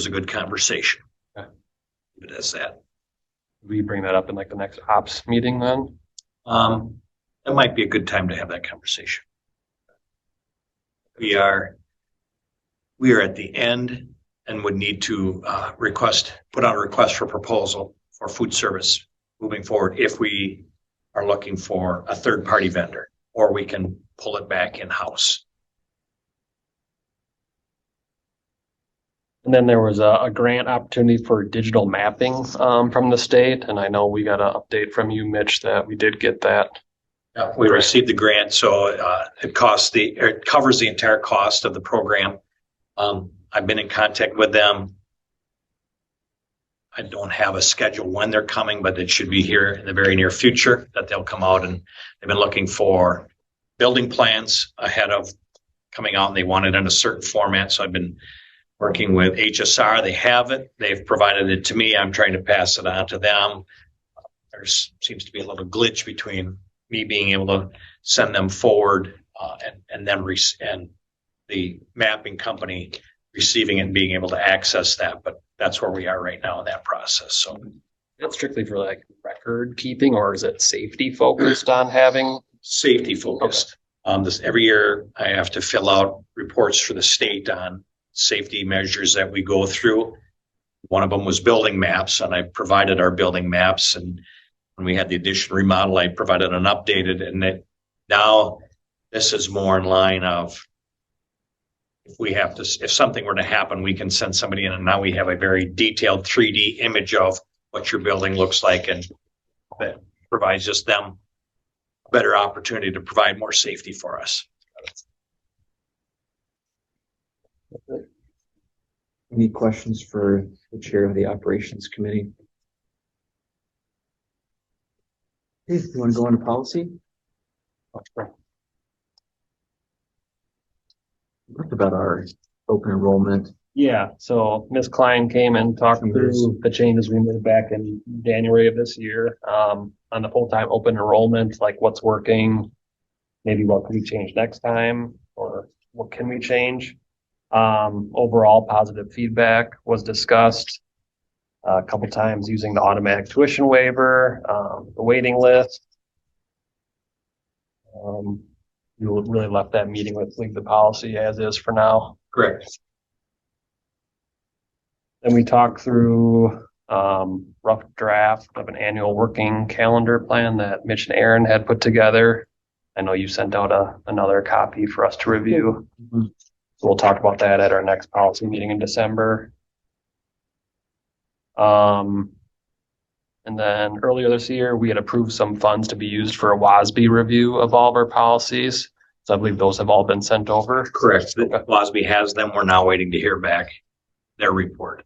a good conversation. Okay. It is that. We bring that up in like the next ops meeting then? That might be a good time to have that conversation. We are at the end and would need to put out a request for proposal for food service moving forward if we are looking for a third-party vendor, or we can pull it back in-house. And then there was a grant opportunity for digital mapping from the state. And I know we got an update from you, Mitch, that we did get that. Yeah, we received the grant, so it covers the entire cost of the program. I've been in contact with them. I don't have a schedule when they're coming, but it should be here in the very near future that they'll come out, and they've been looking for building plans ahead of coming out, and they want it in a certain format. So I've been working with HSR. They have it. They've provided it to me. I'm trying to pass it on to them. There seems to be a little glitch between me being able to send them forward and them and the mapping company receiving it and being able to access that. But that's where we are right now in that process. So that's strictly for like record keeping, or is it safety focused on having? Safety focused. Okay. Every year I have to fill out reports for the state on safety measures that we go through. One of them was building maps, and I provided our building maps. And when we had the addition remodel, I provided an updated, and now this is more in line of if something were to happen, we can send somebody in, and now we have a very detailed 3D image of what your building looks like, and that provides just them a better opportunity to provide more safety for us. Any questions for the chair of the operations committee? Hey, you want to go into policy? Sure. We talked about our open enrollment Yeah, so Ms. Klein came and talked through the changes we made back in January of this year, on the full-time open enrollment, like what's working, maybe what can we change next time, or what can we change? Overall positive feedback was discussed a couple times using the automatic tuition waiver, the waiting list. You really left that meeting with leave the policy as is for now. Correct. Then we talked through rough draft of an annual working calendar plan that Mitch and Aaron had put together. I know you sent out another copy for us to review. Mhm. So we'll talk about that at our next policy meeting in December. And then earlier this year, we had approved some funds to be used for a WASB review of all of our policies. So I believe those have all been sent over. Correct. WASB has them. We're now waiting to hear back their report.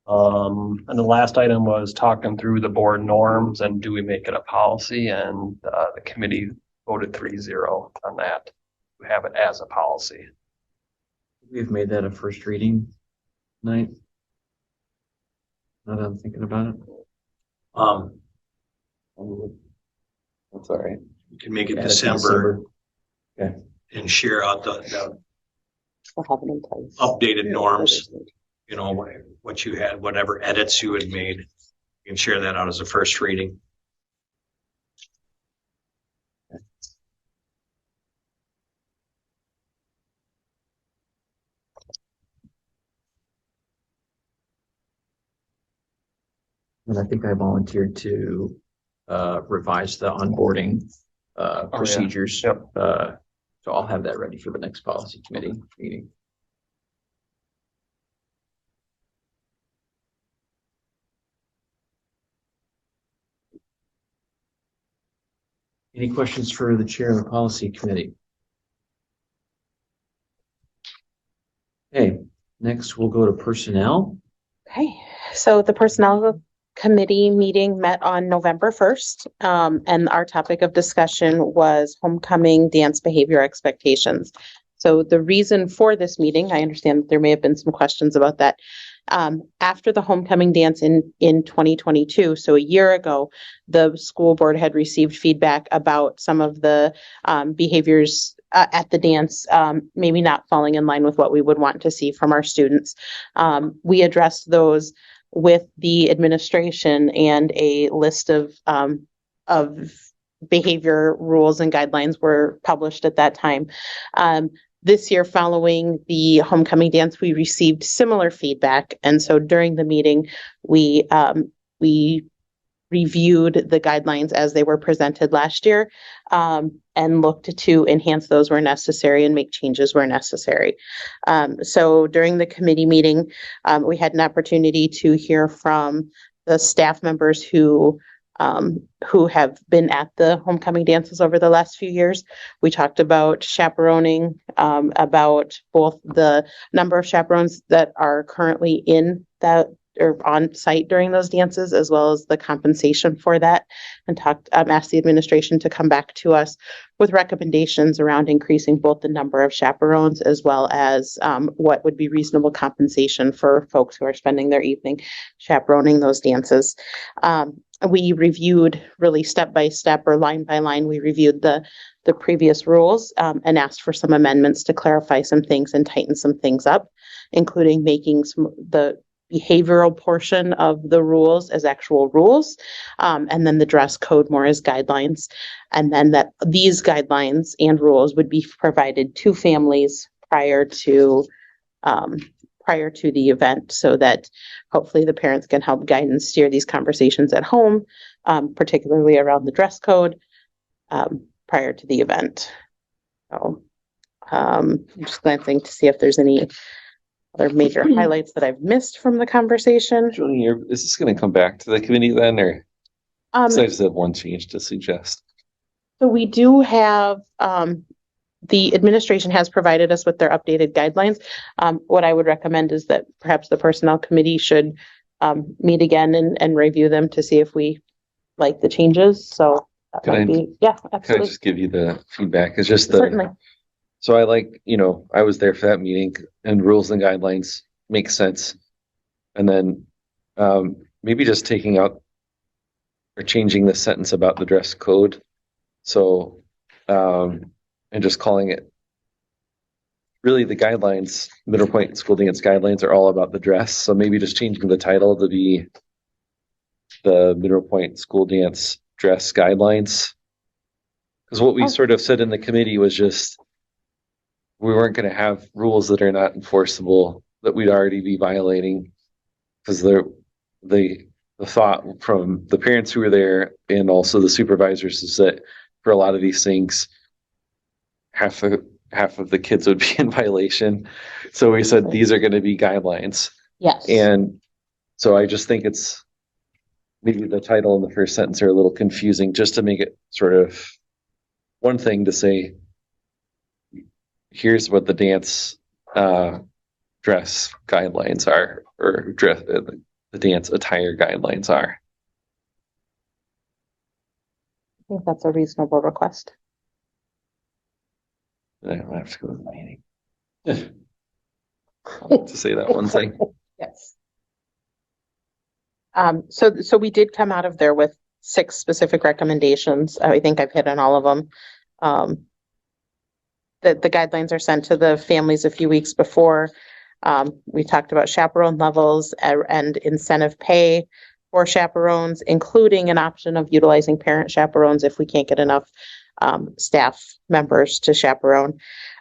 And the last item was talking through the board norms and do we make it a policy? And the committee voted 3-0 on that. We have it as a policy. We've made that a first reading night. Now that I'm thinking about it. That's all right. You can make it Add it to December Okay. and share out the We'll have it in place. updated norms. You know, what you had, whatever edits you had made. You can share that out as a first reading. And I think I volunteered to revise the onboarding procedures. Yep. So I'll have that ready for the next policy committee meeting. Any questions for the chair of the policy committee? Okay, next we'll go to personnel. Okay, so the personnel committee meeting met on November 1st, and our topic of discussion was homecoming dance behavior expectations. So the reason for this meeting, I understand that there may have been some questions about that. After the homecoming dance in 2022, so a year ago, the school board had received feedback about some of the behaviors at the dance, maybe not falling in line with what we would want to see from our students. We addressed those with the administration, and a list of behavior rules and guidelines were published at that time. This year, following the homecoming dance, we received similar feedback, and so during the meeting, we reviewed the guidelines as they were presented last year, and looked to enhance those where necessary and make changes where necessary. So during the committee meeting, we had an opportunity to hear from the staff members who have been at the homecoming dances over the last few years. We talked about chaperoning, about both the number of chaperones that are currently in that or on site during those dances, as well as the compensation for that, and asked the administration to come back to us with recommendations around increasing both the number of chaperones as well as what would be reasonable compensation for folks who are spending their evening chaperoning those dances. We reviewed really step by step or line by line. We reviewed the previous rules and asked for some amendments to clarify some things and tighten some things up, including making the behavioral portion of the rules as actual rules, and then the dress code more as guidelines, and then that these guidelines and rules would be provided to families prior to the event, so that hopefully the parents can help guide and steer these conversations at home, particularly around the dress code, prior to the event. So I'm just glancing to see if there's any other major highlights that I've missed from the conversation. Julie, is this going to come back to the committee then, or so I just have one change to suggest? So we do have, the administration has provided us with their updated guidelines. What I would recommend is that perhaps the personnel committee should meet again and review them to see if we like the changes. So that might be, yeah, Can I absolutely. just give you the feedback? It's just Certainly. So I like, I was there for that meeting, and rules and guidelines make sense. And then maybe just taking out or changing the sentence about the dress code. So, and just calling it, really the guidelines, Mineral Point School Dance Guidelines are all about the dress. So maybe just changing the title to be the Mineral Point School Dance Dress Guidelines. Because what we sort of said in the committee was just, we weren't going to have rules that are not enforceable, that we'd already be violating. Because the thought from the parents who were there and also the supervisors is that for a lot of these things, half of the kids would be in violation. So we said these are going to be guidelines. Yes. And so I just think it's maybe the title and the first sentence are a little confusing, just to make it sort of one thing to say, here's what the dance dress guidelines are, or dress the dance attire guidelines are. I think that's a reasonable request. I don't have to go to the meeting to say that one thing. Yes. So we did come out of there with 6 specific recommendations. I think I've hit on all of them. The guidelines are sent to the families a few weeks before. We talked about chaperone levels and incentive pay for chaperones, including an option of utilizing parent chaperones if we can't get enough staff members to chaperone.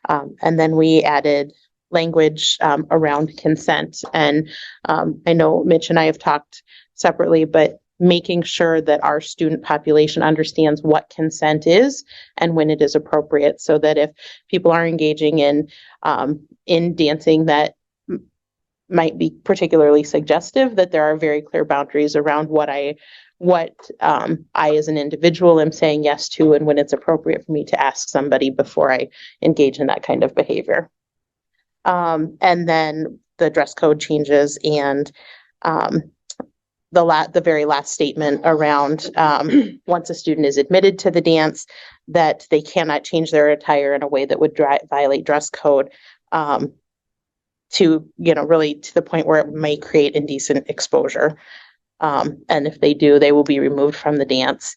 And then we added language around consent. And I know Mitch and I have talked separately, but making sure that our student population understands what consent is and when it is appropriate, so that if people are engaging in dancing that might be particularly suggestive, that there are very clear boundaries around what I as an individual am saying yes to, and when it's appropriate for me to ask somebody before I engage in that kind of behavior. And then the dress code changes, and the very last statement around once a student is admitted to the dance, that they cannot change their attire in a way that would violate dress code, to really to the point where it may create indecent exposure. And if they do, they will be removed from the dance,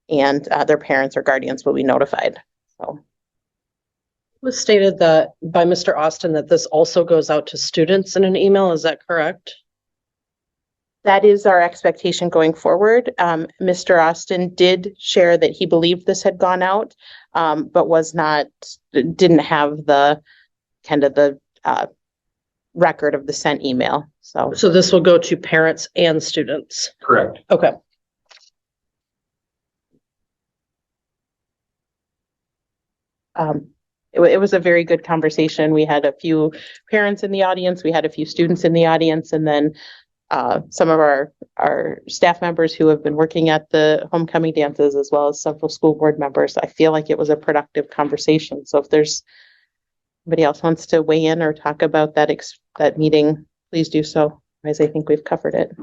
and their parents or guardians will be notified. So It was stated that by Mr. Austin that this also goes out to students in an email. Is that correct? that is our expectation going forward. Mr. Austin did share that he believed this had gone out, but didn't have the record of the sent email. So this will go to parents and students. Correct. Okay. It was a very good conversation. We had a few parents in the audience, we had a few students in the audience, and then some of our staff members who have been working at the homecoming dances, as well as several school board members. I feel like it was a productive conversation. So if there's anybody else wants to weigh in or talk about that meeting, please do so, as I think we've covered it.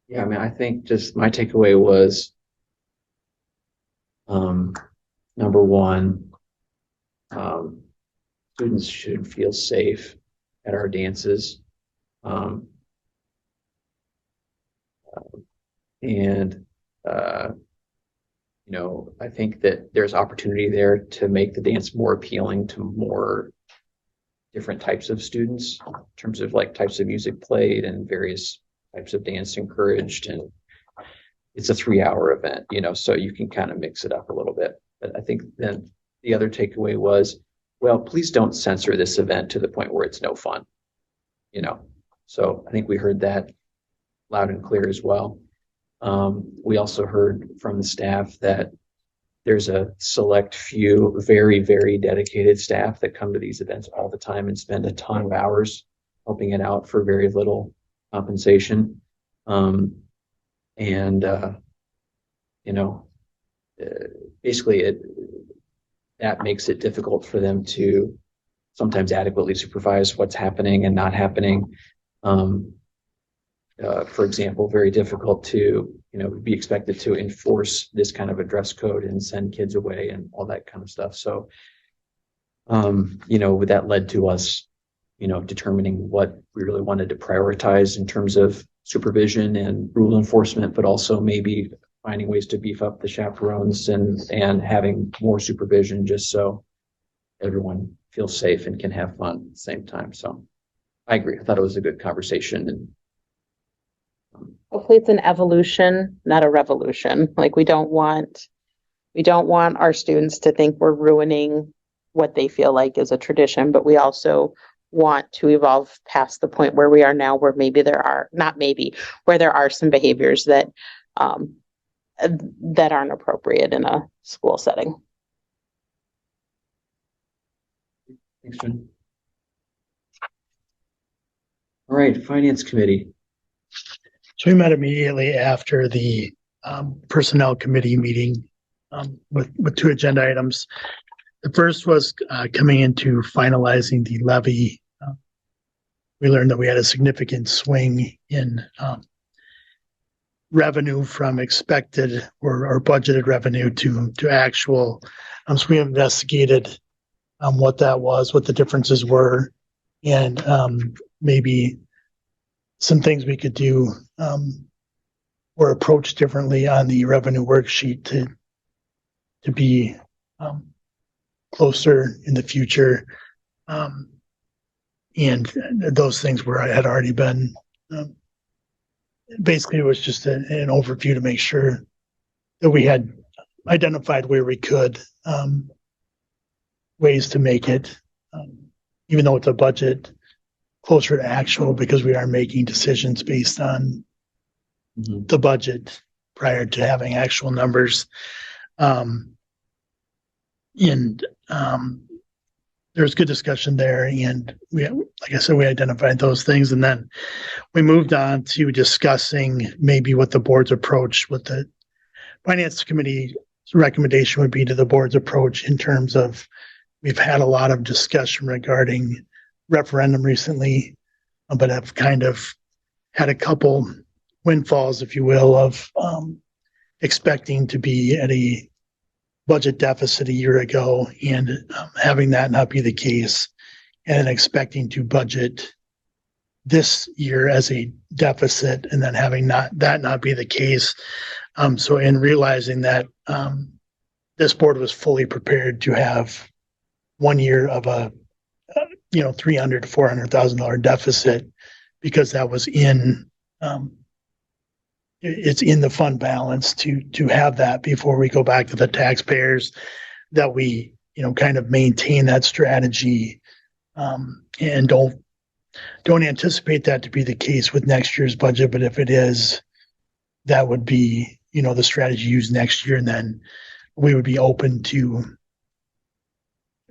Yeah, I mean, I think just my takeaway was, number one, students should feel safe at our dances. I think that there's opportunity there to make the dance more appealing to more different types of students in terms of like types of music played and various types of dance encouraged. And it's a 3-hour event, so you can kind of mix it up a little bit. But I think then the other takeaway was, well, please don't censor this event to the point where it's no fun, So I think we heard that loud and clear as well. We also heard from the staff that there's a select few very, very dedicated staff that come to these events all the time and spend a ton of hours helping it out for very little compensation. Basically that makes it difficult for them to sometimes adequately supervise what's happening and not happening. for example, very difficult to, be expected to enforce this kind of a dress code and send kids away and all that kind of stuff. So, that led to us, determining what we really wanted to prioritize in terms of supervision and rule enforcement, but also maybe finding ways to beef up the chaperones and having more supervision just so everyone feels safe and can have fun at the same time. So I agree. I thought it was a good conversation. And hopefully it's an evolution, not a revolution. Like we don't want our students to think we're ruining what they feel like is a tradition, but we also want to evolve past the point where we are now, where where there are some behaviors that aren't appropriate in a school setting. Thanks, Jen. All right, Finance Committee. So we met immediately after the Personnel Committee meeting with two agenda items. The first was coming into finalizing the levy. We learned that we had a significant swing in revenue from expected or budgeted revenue to actual. So we investigated what that was, what the differences were, and maybe some things we could do or approach differently on the revenue worksheet to be closer in the future. And those things had already been, basically it was just an overview to make sure that we had identified where we could, ways to make it, even though it's a budget, closer to actual, because we are making decisions based on the budget prior to having actual numbers. There's good discussion there, and like I said, we identified those things, and then we moved on to discussing maybe what the board's approach, what the Finance Committee's recommendation would be to the board's approach in terms of, we've had a lot of discussion regarding referendum recently, but have kind of had a couple windfalls, if you will, of expecting to be at a budget deficit a year ago and having that not be the case, and expecting to budget this year as a deficit and then having that not be the case. So in realizing that this board was fully prepared to have 1 year of a $300,000 to $400,000 deficit, because that was it's in the fund balance to have that before we go back to the taxpayers, that we kind of maintain that strategy, and don't anticipate that to be the case with next year's budget. But if it is, that would be the strategy used next year, and then we would be open to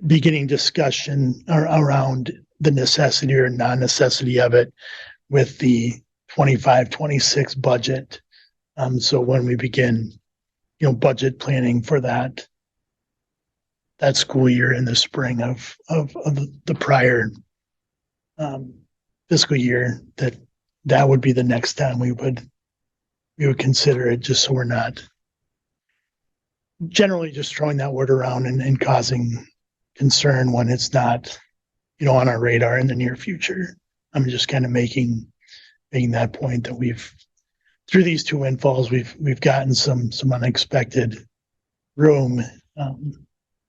beginning discussion around the necessity or non-necessity of it with the 25-26 budget. So when we begin, budget planning for that school year in the spring of the prior fiscal year, that would be the next time we would consider it, just so we're not generally just throwing that word around and causing concern when it's not, on our radar in the near future. I'm just kind of making that point that through these two windfalls, we've gotten some unexpected room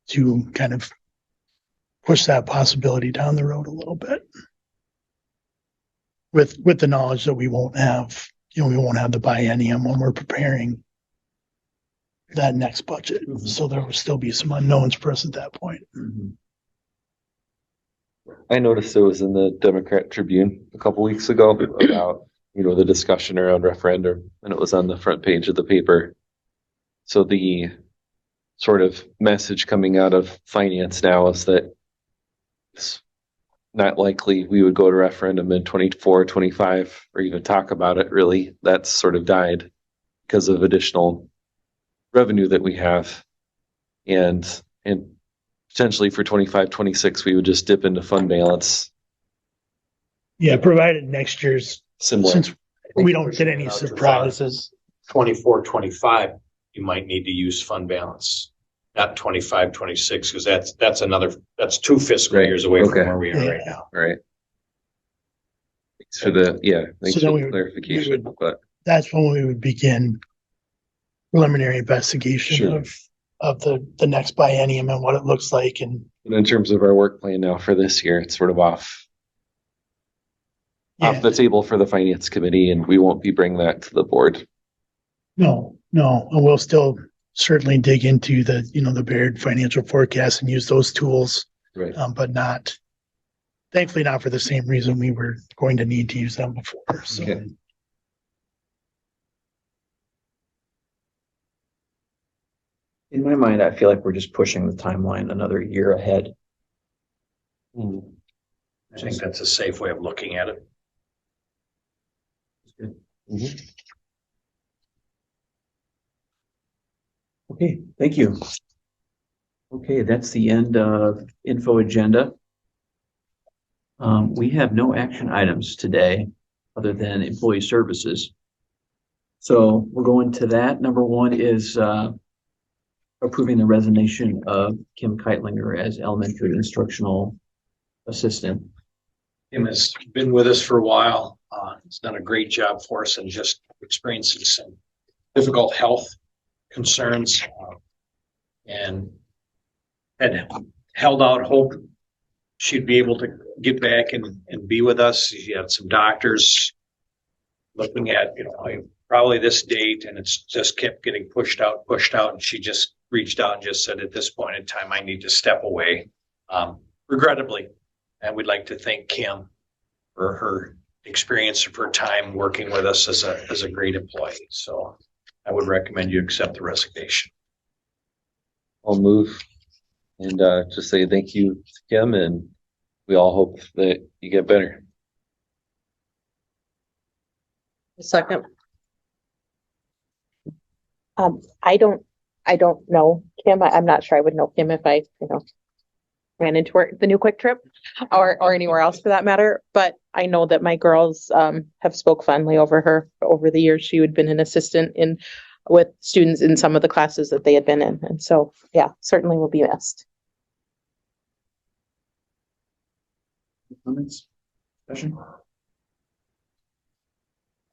to kind of push that possibility down the road a little bit, with the knowledge that we won't have the biennium when we're preparing that next budget. Mm-hmm. So there will still be some unknowns for us at that point. Mm-hmm. I noticed it was in the Democrat Tribune a couple weeks ago about, the discussion around referendum, and it was on the front page of the paper. So the sort of message coming out of finance now is that it's not likely we would go to referendum in 24, 25, or even talk about it, really. That's sort of died because of additional revenue that we have. And potentially for 25, 26, we would just dip into fund balance. Yeah, provided next year's similar. Since We don't get any surprises. 24, 25, you might need to use fund balance, not 25, 26, because that's 2 fiscal years away from where we are right now. Right. Thanks for So then the clarification, but That's when we would begin preliminary investigation Sure. of the next biennium and what it looks like. And in terms of our work plan now for this year, it's sort of off the table for the finance committee, and we won't be bringing that to the board. no, and we'll still certainly dig into the Baird financial forecast and use those tools, Right. but thankfully not for the same reason we were going to need to use them before. So. Okay. In my mind, I feel like we're just pushing the timeline another year ahead. I think that's a safe way of looking at it. Okay, thank you. Okay, that's the end of info agenda. We have no action items today other than employee services. So we'll go into that. Number one is approving the resignation of Kim Keitlinger as elementary instructional assistant. Kim has been with us for a while. He's done a great job for us and just experiencing some difficult health concerns and had held out hope she'd be able to get back and be with us. She had some doctors looking at, probably this date, and it's just kept getting pushed out. And she just reached out and just said, at this point in time, I need to step away, regrettably. And we'd like to thank Kim for her experience of her time working with us as a great employee. So I would recommend you accept the resignation. I'll move and just say thank you to Kim, and we all hope that you get better. Second. I don't know Kim. I'm not sure I would know Kim if I, ran into her at the new Quick Trip or anywhere else for that matter. But I know that my girls have spoke fondly over her over the years. She had been an assistant with students in some of the classes that they had been in. And so, yeah, certainly will be missed. Comments? Discussion?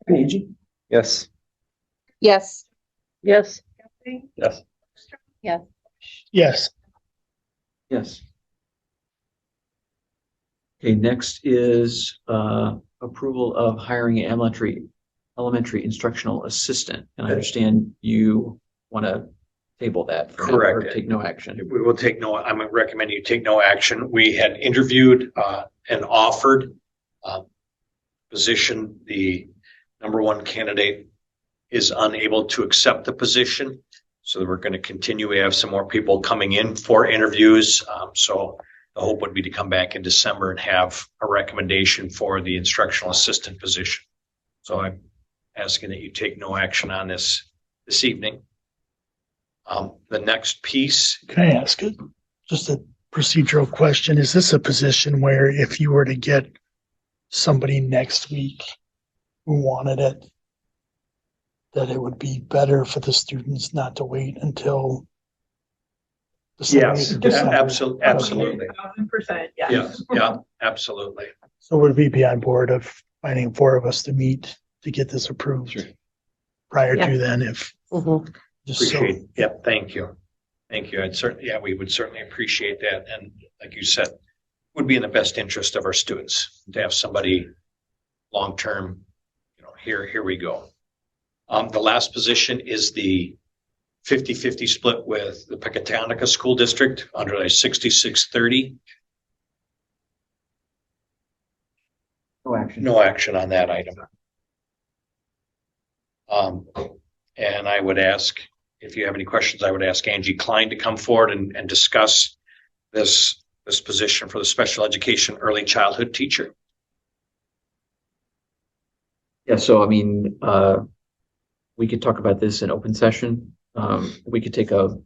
Angie? Yes. Yes. Yes. Yes. Yes. Yes. Yes. Okay, next is approval of hiring an elementary instructional assistant. And I understand you want to table that. Correct. Or take no action. We will take I'm recommending you take no action. We had interviewed and offered position. The number one candidate is unable to accept the position. So we're going to continue. We have some more people coming in for interviews. So the hope would be to come back in December and have a recommendation for the instructional assistant position. So I'm asking that you take no action on this evening. The next piece. Can I ask just a procedural question? Is this a position where if you were to get somebody next week who wanted it, that it would be better for the students not to wait until Yes, December? absolutely. 1,000%, yes. Yeah, absolutely. So would we be on board of finding 4 of us to meet to get this approved? Sure. Prior Yeah. to then, if just so. Appreciate. Yep. Thank you. We would certainly appreciate that. And like you said, would be in the best interest of our students to have somebody long-term, here we go. The last position is the 50-50 split with the Pecatonica School District under a 6630. No action. No action on that item. And I would ask, if you have any questions, I would ask Angie Klein to come forward and discuss this position for the special education early childhood teacher. Yeah, so I mean, we could talk about this in open session. We could take a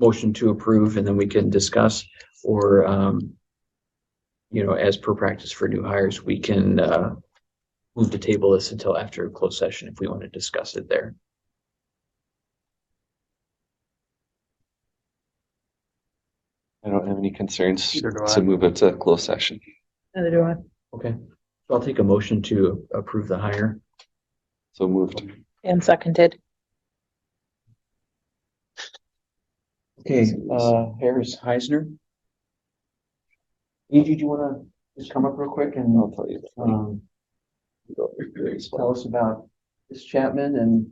motion to approve and then we can discuss, or as per practice for new hires, we can move to table this until after closed session if we want to discuss it there. I don't have any concerns Neither do I. to move it to closed session. Neither do I. Okay, so I'll take a motion to approve the hire. So moved. And seconded. Okay, Harris Heisner. Angie, do you want to just come up real quick and I'll tell you. tell us about Ms. Chapman and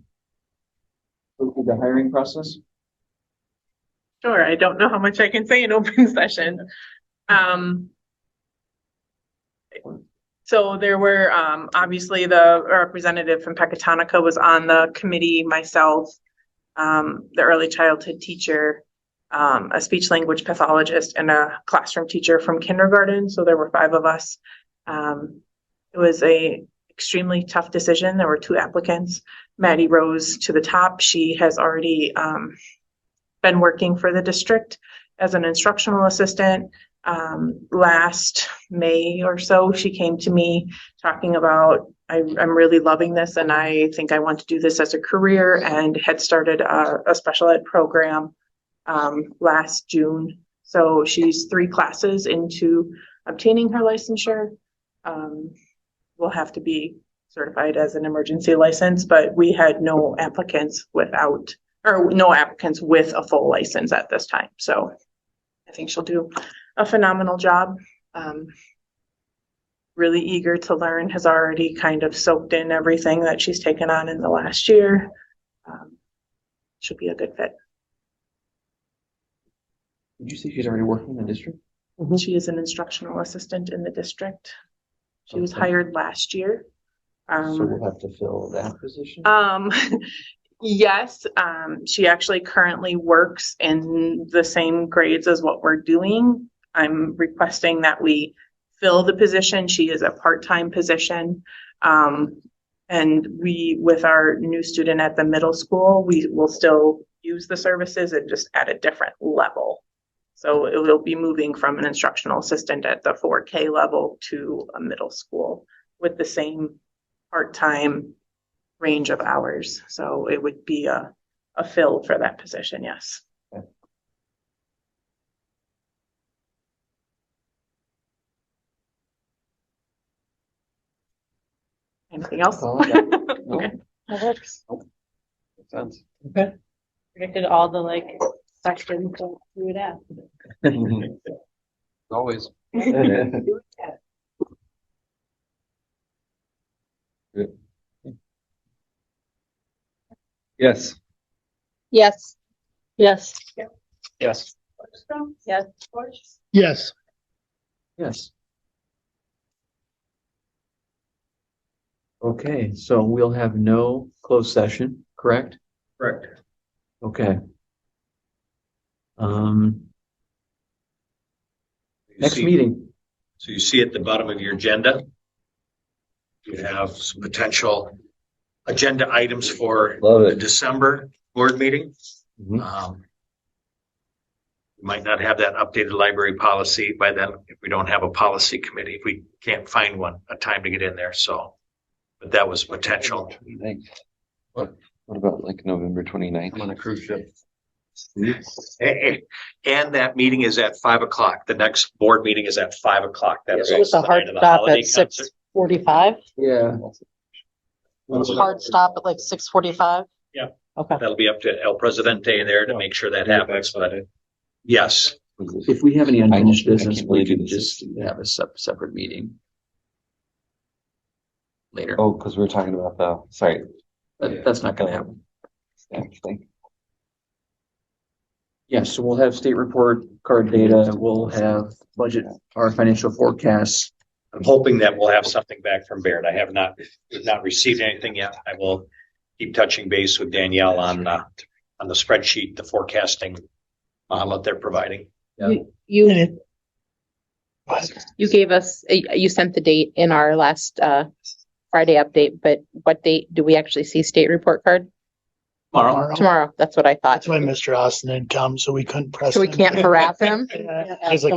the hiring process? Sure, I don't know how much I can say in open session. So there were, obviously the representative from Pecatonica was on the committee, myself, the early childhood teacher, a speech language pathologist, and a classroom teacher from kindergarten. So there were 5 of us. It was a extremely tough decision. There were 2 applicants. Maddie rose to the top. She has already been working for the district as an instructional assistant. Last May or so, she came to me talking about, I'm really loving this and I think I want to do this as a career, and had started a special ed program last June. So she's 3 classes into obtaining her licensure. Will have to be certified as an emergency license, but we had no applicants with a full license at this time. So I think she'll do a phenomenal job. Really eager to learn, has already kind of soaked in everything that she's taken on in the last year. Should be a good fit. Did you say she's already working in the district? She is an instructional assistant in the district. She was Okay. hired last year. So we'll have to fill that position? Yes, she actually currently works in the same grades as what we're doing. I'm requesting that we fill the position. She is a part-time position. And we, with our new student at the middle school, we will still use the services and just at a different level. So it will be moving from an instructional assistant at the 4K level to a middle school with the same part-time range of hours. So it would be a fill for that position, yes. Okay. Anything else? Okay. That works. Makes sense. Okay. Predicted all the questions that you would ask. Always. Yes. Yes. Yes. Yes. Yes. Yes. Yes. Okay, so we'll have no closed session, correct? Correct. Okay. You Next see- meeting. So you see at the bottom of your agenda, you have some potential agenda items for Love the it. December board meeting. Mhm. We might not have that updated library policy by then if we don't have a policy committee, if we can't find one, a time to get in there, so. But that was potential. What about like November 29th? I'm on a cruise ship. And that meeting is at 5 o'clock. The next board meeting is at 5 o'clock. That is So it's also a hard the night of the stop holiday at concert. 6:45. Yeah. Hard stop at 6:45. Yeah. Okay. That'll be up to El Presidente there to make sure that happens, but yes. If we have any unfinished I business, can't we believe can it. just have a separate meeting later. Oh, because we were talking about sorry. That's not gonna happen. Staff thing. Yeah, so we'll have state report card data, we'll have budget, our financial forecasts. I'm hoping that we'll have something back from Baird. I have not received anything yet. I will keep touching base with Danielle on the spreadsheet, the forecasting model that they're providing. Yeah. You gave us, you sent the date in our last Friday update, but what date do we actually see state report card? Tomorrow, that's what I thought. That's why Mr. Austin didn't come, so we couldn't press. So we him. can't harass him? Yeah, I was like,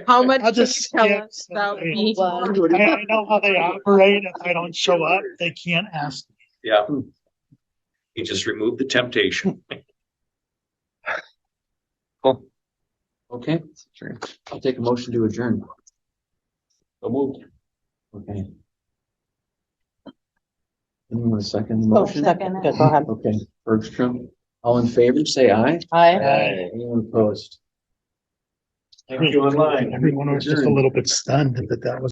How much I'll did you just tell skip us about something. me? I know how they operate. If I don't show up, they can't ask. Yeah. You just remove the temptation. Cool. Okay, I'll take a motion to adjourn. So moved. Okay. Anyone want to second the Oh, motion? second. Okay, go ahead. Okay, Bergstrom, all in favor, say aye. Aye. Anyone opposed? Thank you online. Everyone was just a little bit stunned that that was.